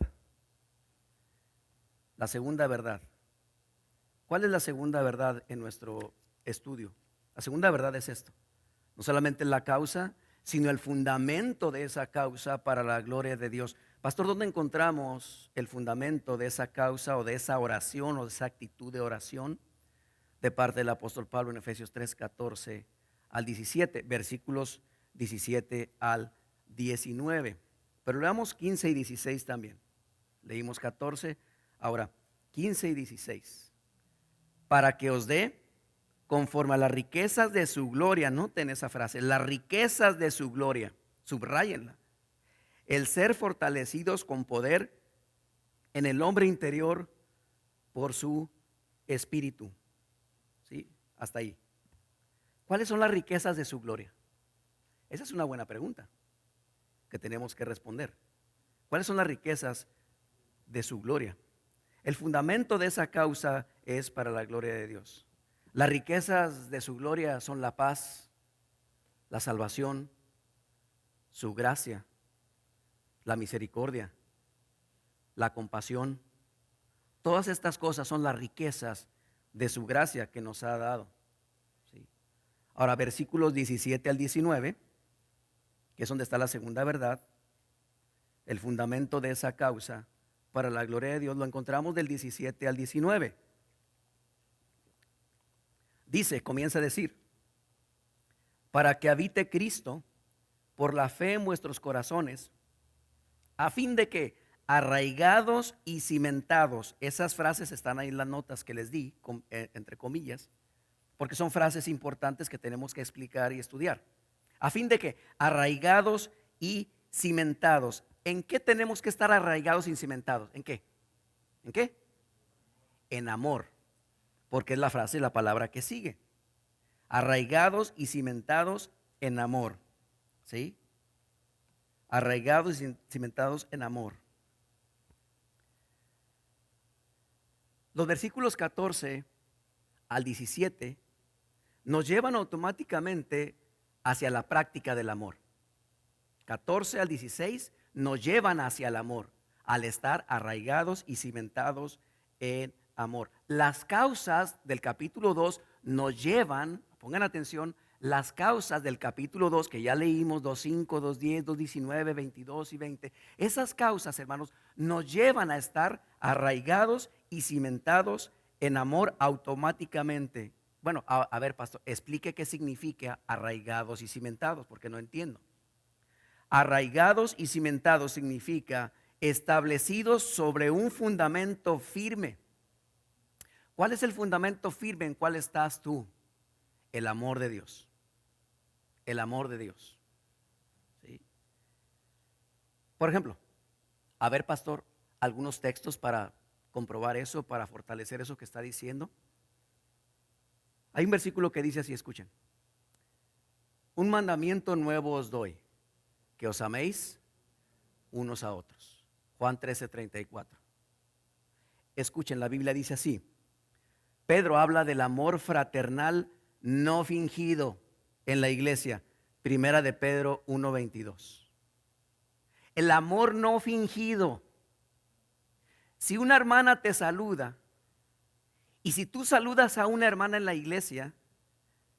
La segunda verdad. ¿Cuál es la segunda verdad en nuestro estudio? La segunda verdad es esto. No solamente la causa, sino el fundamento de esa causa para la gloria de Dios. Pastor, ¿dónde encontramos el fundamento de esa causa o de esa oración o de esa actitud de oración? De parte del apóstol Pablo en Efesios 3:14 al 17, versículos 17 al 19. Pero leamos 15 y 16 también. Leímos 14, ahora 15 y 16. Para que os dé conforme a las riquezas de su gloria, noten esa frase, las riquezas de su gloria, subrayenla. El ser fortalecidos con poder en el hombre interior por su espíritu. ¿Sí? Hasta ahí. ¿Cuáles son las riquezas de su gloria? Esa es una buena pregunta que tenemos que responder. ¿Cuáles son las riquezas de su gloria? El fundamento de esa causa es para la gloria de Dios. Las riquezas de su gloria son la paz, la salvación, su gracia, la misericordia, la compasión. Todas estas cosas son las riquezas de su gracia que nos ha dado. ¿Sí? Ahora, versículos 17 al 19, que es donde está la segunda verdad, el fundamento de esa causa para la gloria de Dios, lo encontramos del 17 al 19. Dice, comienza a decir, para que habite Cristo por la fe en vuestros corazones, a fin de que arraigados y cimentados, esas frases están ahí en las notas que les di, entre comillas, porque son frases importantes que tenemos que explicar y estudiar. A fin de que arraigados y cimentados. ¿En qué tenemos que estar arraigados y cimentados? ¿En qué? ¿En qué? En amor, porque es la frase, la palabra que sigue. Arraigados y cimentados en amor. ¿Sí? Arraigados y cimentados en amor. Los versículos 14 al 17 nos llevan automáticamente hacia la práctica del amor. 14 al 16 nos llevan hacia el amor, al estar arraigados y cimentados en amor. Las causas del capítulo 2 nos llevan, pongan atención, las causas del capítulo 2 que ya leímos, 2:5, 2:10, 2:19, 22 y 20. Esas causas, hermanos, nos llevan a estar arraigados y cimentados en amor automáticamente. Bueno, a ver, pastor, explique qué significa arraigados y cimentados, porque no entiendo. Arraigados y cimentados significa establecidos sobre un fundamento firme. ¿Cuál es el fundamento firme en cuál estás tú? El amor de Dios. El amor de Dios. ¿Sí? Por ejemplo, a ver, pastor, algunos textos para comprobar eso, para fortalecer eso que está diciendo. Hay un versículo que dice así, escuchen. Un mandamiento nuevo os doy, que os améis unos a otros. Juan 13:34. Escuchen, la Biblia dice así. Pedro habla del amor fraternal no fingido en la iglesia. Primera de Pedro 1:22. El amor no fingido. Si una hermana te saluda, y si tú saludas a una hermana en la iglesia,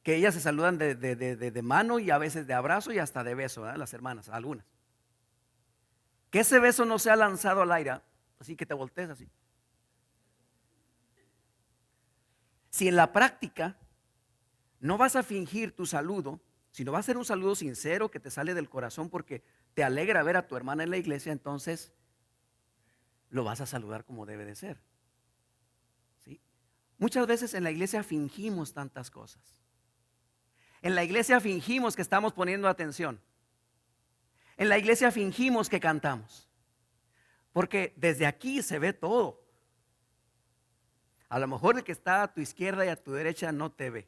que ellas se saludan de mano y a veces de abrazo y hasta de beso, ¿verdad? Las hermanas, algunas. Que ese beso no sea lanzado al aire, así que te voltees así. Si en la práctica no vas a fingir tu saludo, sino va a ser un saludo sincero que te sale del corazón porque te alegra ver a tu hermana en la iglesia, entonces lo vas a saludar como debe de ser. ¿Sí? Muchas veces en la iglesia fingimos tantas cosas. En la iglesia fingimos que estamos poniendo atención. En la iglesia fingimos que cantamos. Porque desde aquí se ve todo. A lo mejor el que está a tu izquierda y a tu derecha no te ve.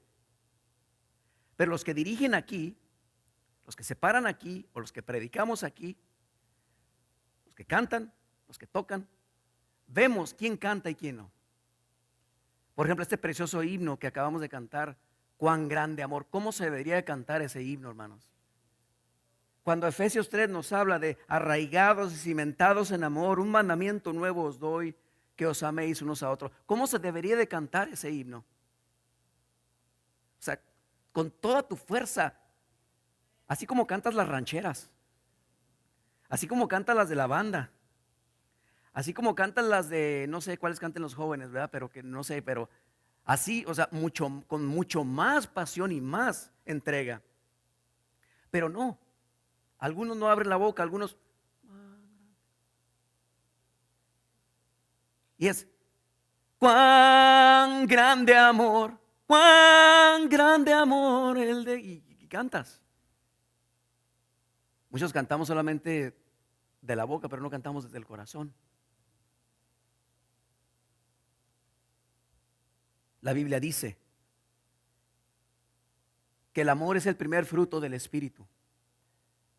Pero los que dirigen aquí, los que se paran aquí o los que predicamos aquí, los que cantan, los que tocan, vemos quién canta y quién no. Por ejemplo, este precioso himno que acabamos de cantar, cuán grande amor. ¿Cómo se debería de cantar ese himno, hermanos? Cuando Efesios 3 nos habla de arraigados y cimentados en amor, un mandamiento nuevo os doy, que os améis unos a otros. ¿Cómo se debería de cantar ese himno? O sea, con toda tu fuerza, así como cantas las rancheras, así como cantas las de la banda, así como cantan las de, no sé cuáles canten los jóvenes, ¿verdad? Pero que no sé, pero así, o sea, con mucho más pasión y más entrega. Pero no, algunos no abren la boca, algunos. Y es, cuán grande amor el de, y cantas. Muchos cantamos solamente de la boca, pero no cantamos desde el corazón. La Biblia dice que el amor es el primer fruto del Espíritu.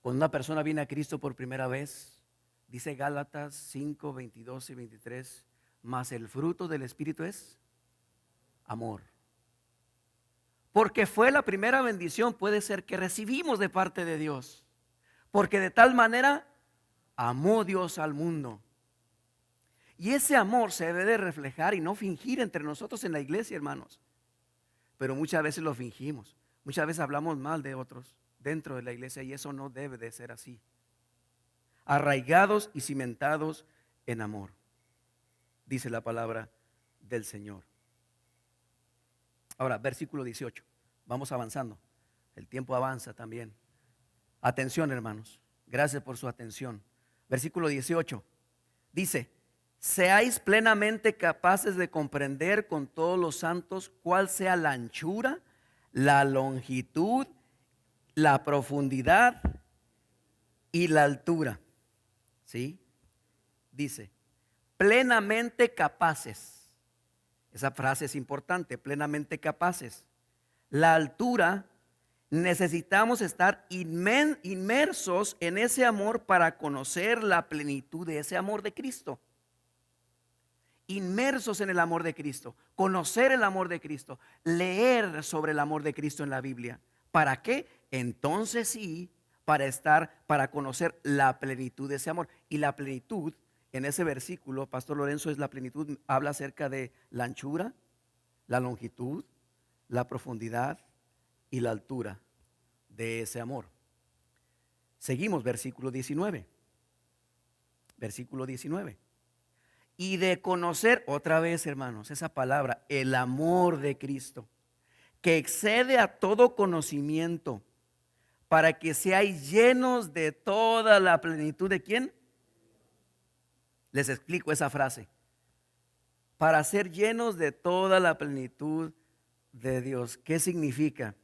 Cuando una persona viene a Cristo por primera vez, dice Gálatas 5, 22 y 23, mas el fruto del Espíritu es amor. Porque fue la primera bendición, puede ser, que recibimos de parte de Dios. Porque de tal manera amó Dios al mundo. Y ese amor se debe de reflejar y no fingir entre nosotros en la iglesia, hermanos. Pero muchas veces lo fingimos. Muchas veces hablamos mal de otros dentro de la iglesia y eso no debe de ser así. Arraigados y cimentados en amor, dice la palabra del Señor. Ahora, versículo 18. Vamos avanzando. El tiempo avanza también. Atención, hermanos. Gracias por su atención. Versículo 18. Dice, seáis plenamente capaces de comprender con todos los santos cuál sea la anchura, la longitud, la profundidad y la altura. ¿Sí? Dice, plenamente capaces. Esa frase es importante, plenamente capaces. La altura, necesitamos estar inmersos en ese amor para conocer la plenitud de ese amor de Cristo. Inmersos en el amor de Cristo, conocer el amor de Cristo, leer sobre el amor de Cristo en la Biblia. ¿Para qué? Entonces sí, para conocer la plenitud de ese amor. Y la plenitud, en ese versículo, Pastor Lorenzo, es la plenitud, habla acerca de la anchura, la longitud, la profundidad y la altura de ese amor. Seguimos, versículo 19. Versículo 19. Y de conocer, otra vez, hermanos, esa palabra, el amor de Cristo, que excede a todo conocimiento, para que seáis llenos de toda la plenitud de ¿quién? Les explico esa frase. Para ser llenos de toda la plenitud de Dios. ¿Qué significa?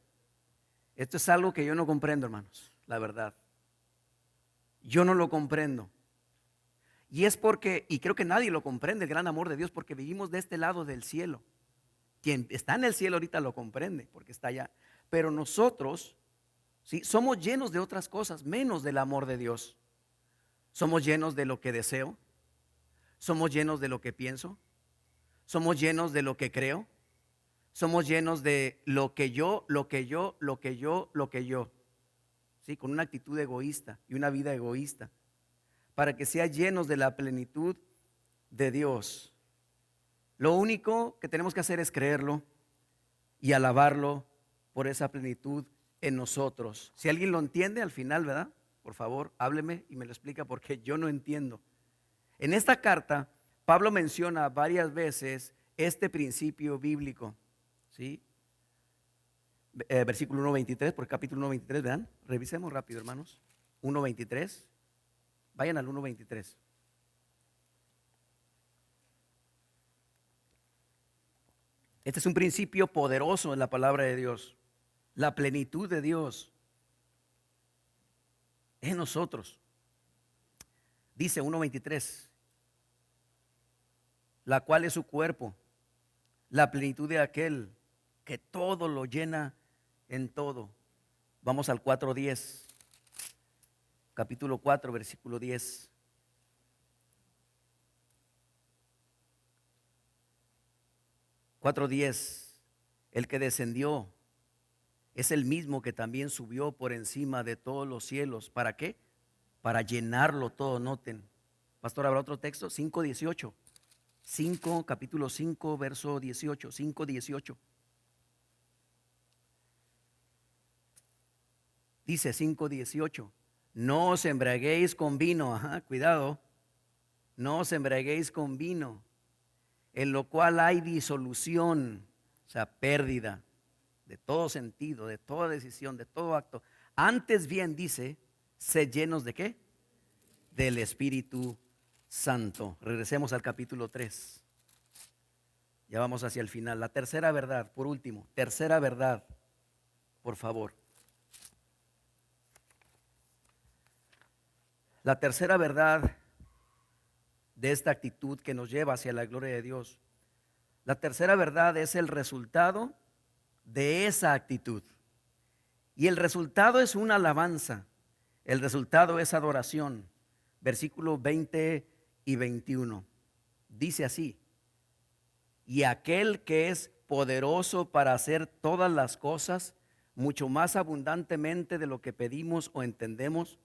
Esto es algo que yo no comprendo, hermanos, la verdad. Yo no lo comprendo. Y es porque, y creo que nadie lo comprende, el gran amor de Dios, porque vivimos de este lado del cielo. Quien está en el cielo ahorita lo comprende, porque está allá. Pero nosotros, ¿sí?, somos llenos de otras cosas, menos del amor de Dios. Somos llenos de lo que deseo. Somos llenos de lo que pienso. Somos llenos de lo que creo. Somos llenos de lo que yo. ¿Sí? Con una actitud egoísta y una vida egoísta. Para que sean llenos de la plenitud de Dios. Lo único que tenemos que hacer es creerlo y alabarlo por esa plenitud en nosotros. Si alguien lo entiende al final, ¿verdad? Por favor, hábleme y me lo explica porque yo no entiendo. En esta carta, Pablo menciona varias veces este principio bíblico, ¿sí? Versículo 1:23, por capítulo 1:23, vean, revisemos rápido, hermanos. 1:23, vayan al 1:23. Este es un principio poderoso en la palabra de Dios. La plenitud de Dios en nosotros. Dice 1:23, la cual es su cuerpo, la plenitud de aquel que todo lo llena en todo. Vamos al 4:10, capítulo 4, versículo 10. El que descendió es el mismo que también subió por encima de todos los cielos. ¿Para qué? Para llenarlo todo. Noten, pastor, ¿habrá otro texto? 5:18. Capítulo 5, verso 18. 5:18. Dice 5:18. No os embriaguéis con vino. Cuidado. No os embriaguéis con vino, en lo cual hay disolución, o sea, pérdida de todo sentido, de toda decisión, de todo acto. Antes bien dice, sed llenos ¿de qué? Del Espíritu Santo. Regresemos al capítulo 3. Ya vamos hacia el final. La tercera verdad, por último, tercera verdad, por favor. La tercera verdad de esta actitud que nos lleva hacia la gloria de Dios. La tercera verdad es el resultado de esa actitud. Y el resultado es una alabanza. El resultado es adoración. Versículos 20 y 21. Dice así: y aquel que es poderoso para hacer todas las cosas, mucho más abundantemente de lo que pedimos o entendemos,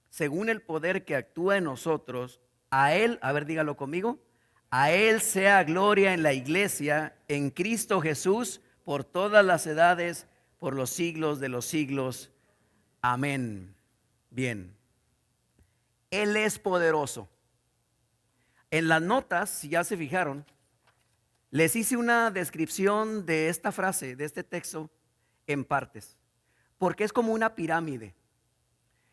según el poder que actúa en nosotros, a Él, a ver, dígalo conmigo, a Él sea gloria en la iglesia, en Cristo Jesús, por todas las edades, por los siglos de los siglos. Amén. Bien. Él es poderoso. En las notas, si ya se fijaron, les hice una descripción de esta frase, de este texto, en partes, porque es como una pirámide.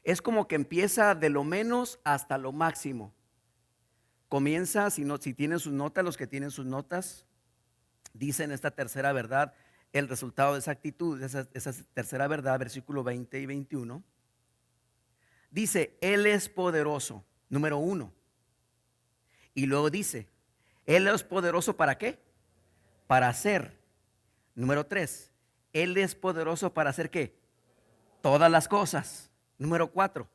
Es como que empieza de lo menos hasta lo máximo. Comienza, si tienen sus notas, los que tienen sus notas, dicen esta tercera verdad, el resultado de esa actitud, esa tercera verdad, versículo 20 y 21. Dice, Él es poderoso, número 1. Y luego dice, Él es poderoso ¿para qué? Para hacer. Número 3, Él es poderoso para hacer ¿qué? Todas las cosas. Número 4,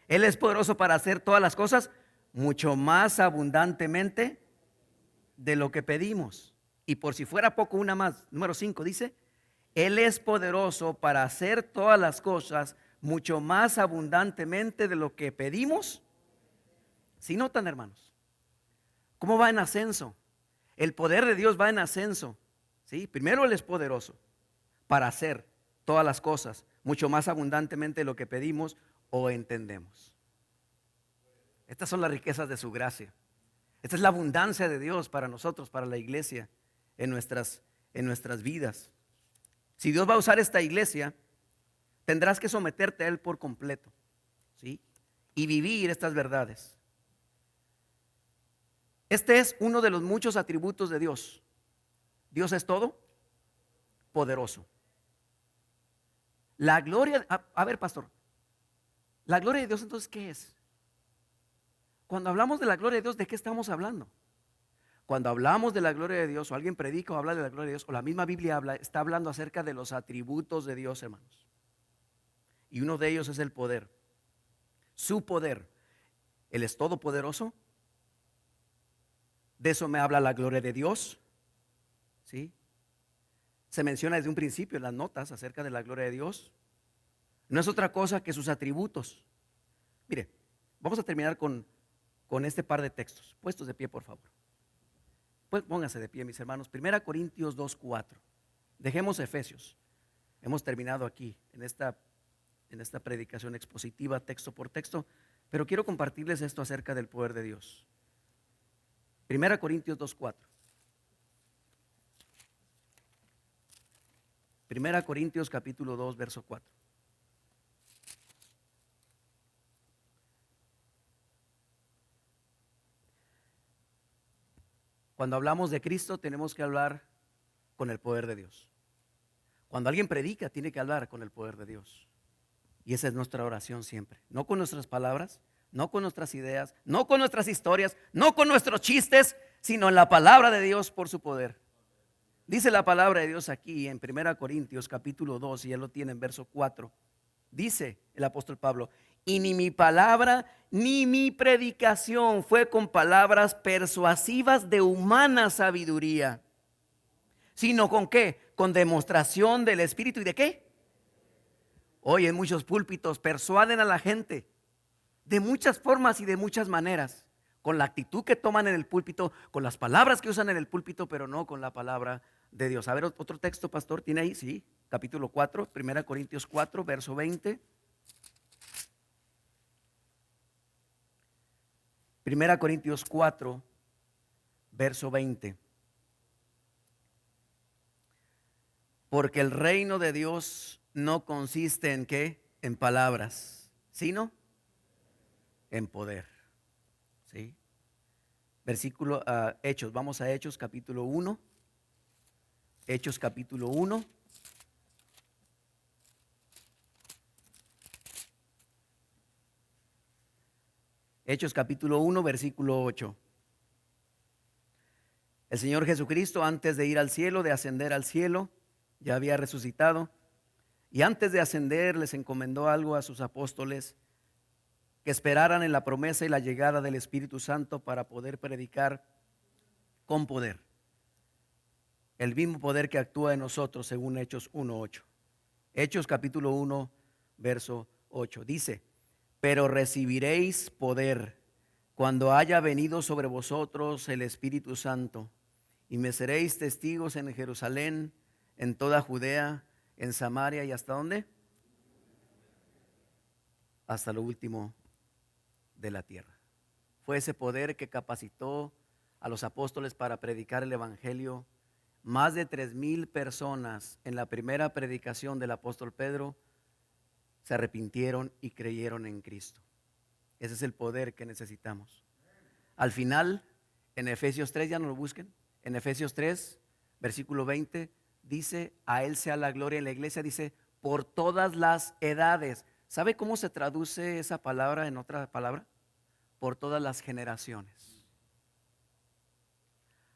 Él es poderoso para hacer todas las cosas mucho más abundantemente de lo que pedimos. Y por si fuera poco, una más. Número 5 dice, Él es poderoso para hacer todas las cosas mucho más abundantemente de lo que pedimos. ¿Sí notan, hermanos? ¿Cómo va en ascenso? El poder de Dios va en ascenso. ¿Sí? Primero Él es poderoso para hacer todas las cosas mucho más abundantemente de lo que pedimos o entendemos. Estas son las riquezas de su gracia. Esta es la abundancia de Dios para nosotros, para la iglesia, en nuestras vidas. Si Dios va a usar esta iglesia, tendrás que someterte a Él por completo, ¿sí? Y vivir estas verdades. Este es uno de los muchos atributos de Dios. Dios es todo poderoso. La gloria, a ver, pastor, la gloria de Dios entonces, ¿qué es? Cuando hablamos de la gloria de Dios, ¿de qué estamos hablando? Cuando hablamos de la gloria de Dios, o alguien predica o habla de la gloria de Dios, o la misma Biblia habla, está hablando acerca de los atributos de Dios, hermanos. Y uno de ellos es el poder. Su poder. Él es todopoderoso. De eso me habla la gloria de Dios. ¿Sí? Se menciona desde un principio en las notas acerca de la gloria de Dios. No es otra cosa que sus atributos. Mire, vamos a terminar con este par de textos. Puestos de pie, por favor. Pues pónganse de pie, mis hermanos. 1 Corintios 2:4. Dejemos Efesios. Hemos terminado aquí en esta predicación expositiva, texto por texto, pero quiero compartirles esto acerca del poder de Dios. 1 Corintios 2:4. 1 Corintios capítulo 2, verso 4. Cuando hablamos de Cristo tenemos que hablar con el poder de Dios. Cuando alguien predica tiene que hablar con el poder de Dios. Y esa es nuestra oración siempre. No con nuestras palabras, no con nuestras ideas, no con nuestras historias, no con nuestros chistes, sino en la palabra de Dios por su poder. Dice la palabra de Dios aquí en 1 Corintios capítulo 2, y ya lo tiene en verso 4. Dice el apóstol Pablo: y ni mi palabra ni mi predicación fue con palabras persuasivas de humana sabiduría, sino con ¿qué? Con demostración del Espíritu. ¿Y de qué? Hoy en muchos púlpitos persuaden a la gente de muchas formas y de muchas maneras, con la actitud que toman en el púlpito, con las palabras que usan en el púlpito, pero no con la palabra de Dios. A ver, otro texto, pastor, ¿tiene ahí? Sí, capítulo 4, 1 Corintios 4, verso 20. 1 Corintios 4, verso 20. Porque el reino de Dios no consiste en ¿qué? En palabras, sino en poder. ¿Sí? Versículo, Hechos, vamos a Hechos capítulo 1. Hechos capítulo 1. Hechos capítulo 1, versículo 8. El Señor Jesucristo, antes de ir al cielo, de ascender al cielo, ya había resucitado. Y antes de ascender les encomendó algo a sus apóstoles, que esperaran en la promesa y la llegada del Espíritu Santo para poder predicar con poder. El mismo poder que actúa en nosotros, según Hechos 1:8. Hechos capítulo 1, verso 8. Dice: pero recibiréis poder cuando haya venido sobre vosotros el Espíritu Santo, y me seréis testigos en Jerusalén, en toda Judea, en Samaria y ¿hasta dónde? Hasta lo último de la tierra. Fue ese poder que capacitó a los apóstoles para predicar el evangelio. Más de 3,000 personas en la primera predicación del apóstol Pedro se arrepintieron y creyeron en Cristo. Ese es el poder que necesitamos. Al final, en Efesios 3, ya no lo busquen, en Efesios 3, versículo 20, dice: a Él sea la gloria en la iglesia, dice, por todas las edades. ¿Sabe cómo se traduce esa palabra en otra palabra? Por todas las generaciones.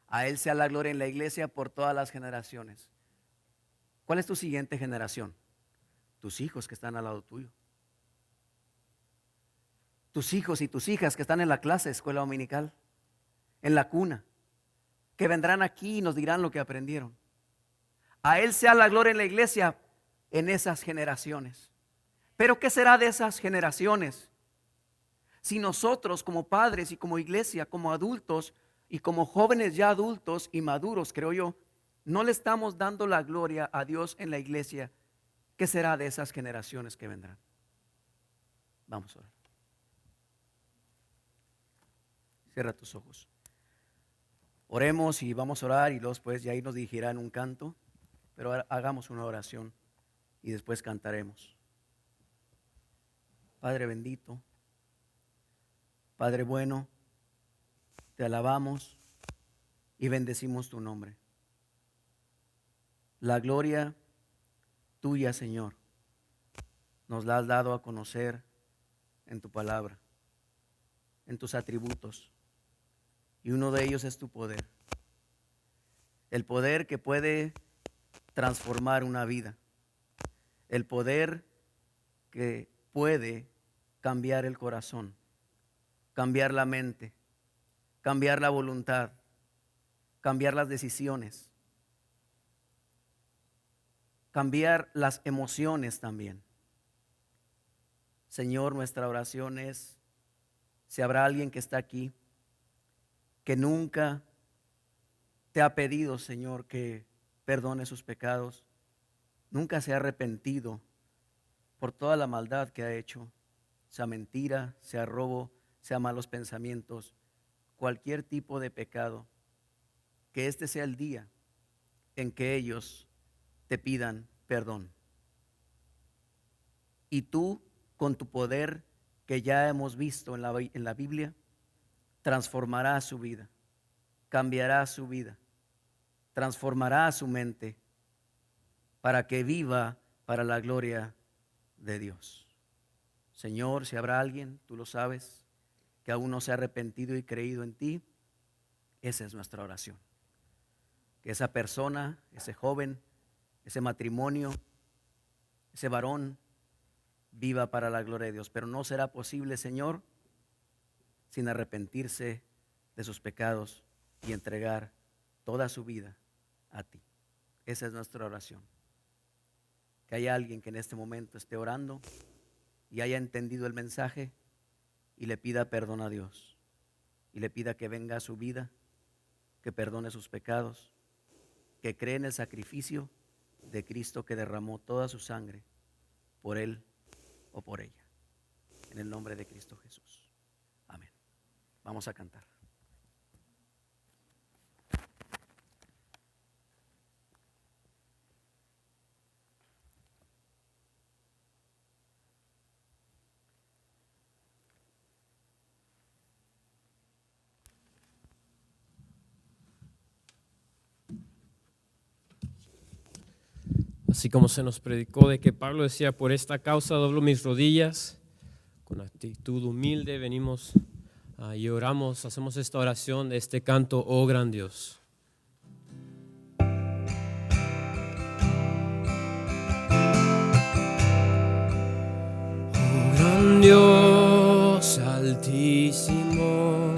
A Él sea la gloria en la iglesia por todas las generaciones. ¿Cuál es tu siguiente generación? Tus hijos que están al lado tuyo. Tus hijos y tus hijas que están en la clase, escuela dominical, en la cuna, que vendrán aquí y nos dirán lo que aprendieron. A Él sea la gloria en la iglesia en esas generaciones. Pero ¿qué será de esas generaciones? Si nosotros como padres y como iglesia, como adultos y como jóvenes ya adultos y maduros, creo yo, no le estamos dando la gloria a Dios en la iglesia, ¿qué será de esas generaciones que vendrán? Vamos a orar. Cierra tus ojos. Oremos y vamos a orar, y luego pues ya ahí nos dirigirán un canto, pero ahora hagamos una oración y después cantaremos. Padre bendito, Padre bueno, te alabamos y bendecimos tu nombre. La gloria tuya, Señor, nos la has dado a conocer en tu palabra, en tus atributos, y uno de ellos es tu poder. El poder que puede transformar una vida, el poder que puede cambiar el corazón, cambiar la mente, cambiar la voluntad, cambiar las decisiones, cambiar las emociones también. Señor, nuestra oración es, si habrá alguien que está aquí que nunca te ha pedido, Señor, que perdone sus pecados, nunca se ha arrepentido por toda la maldad que ha hecho, sea mentira, sea robo, sea malos pensamientos, cualquier tipo de pecado, que este sea el día en que ellos te pidan perdón. Y tú, con tu poder que ya hemos visto en la Biblia, transformará su vida, cambiará su vida, transformará su mente para que viva para la gloria de Dios. Señor, si habrá alguien, tú lo sabes, que aún no se ha arrepentido y creído en ti, esa es nuestra oración. Que esa persona, ese joven, ese matrimonio, ese varón, viva para la gloria de Dios. Pero no será posible, Señor, sin arrepentirse de sus pecados y entregar toda su vida a ti. Esa es nuestra oración. Que haya alguien que en este momento esté orando y haya entendido el mensaje y le pida perdón a Dios y le pida que venga a su vida, que perdone sus pecados, que cree en el sacrificio de Cristo que derramó toda su sangre por él o por ella. En el nombre de Cristo Jesús. Amén. Vamos a cantar. Así como se nos predicó de que Pablo decía, por esta causa doblo mis rodillas, con actitud humilde venimos y oramos, hacemos esta oración de este canto, oh gran Dios. Oh gran Dios altísimo,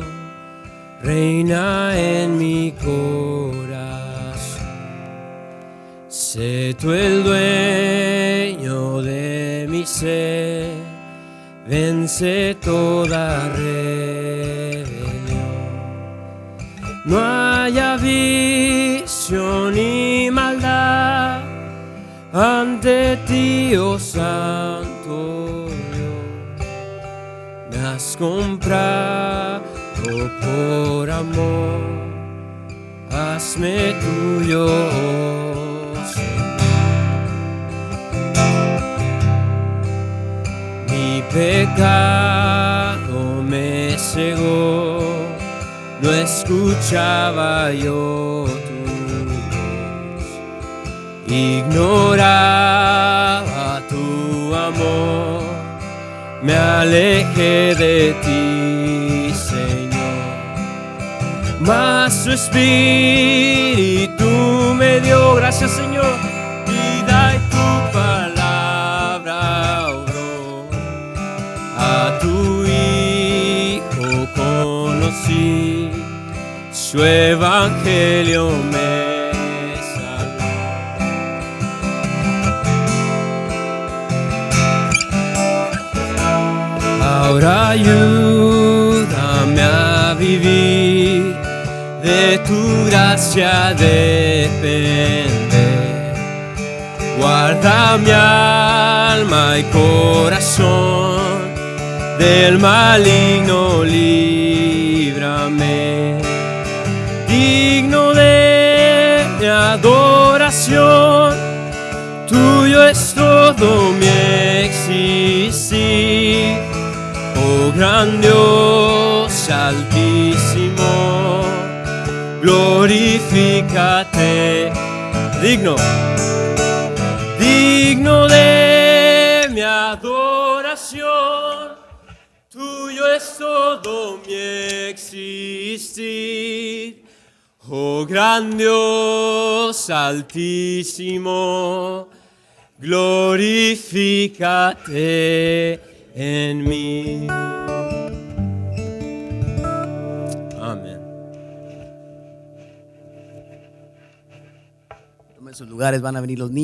reina en mi corazón. Sé tú el dueño de mi ser, vence toda rebelión. No haya vicio ni maldad ante ti, oh Santo Dios. Me has comprado por amor, hazme tuyo, mi pecado me cegó, no escuchaba yo tu voz, ignoraba tu amor, me alejé de ti, Señor. Mas tu Espíritu me dio, gracias, Señor, vida y tu palabra obró. A tu Hijo conocí, su evangelio me salvó. Ahora ayúdame a vivir, de tu gracia depender. Guarda mi alma y corazón, del maligno líbrame. Digno de mi adoración, tuyo es todo mi existir. Oh gran Dios altísimo, glorifícate, digno, digno de mi adoración, tuyo es todo mi existir, oh gran Dios altísimo, glorifícate en mí. Amén. Tomen sus lugares, van a venir los niños.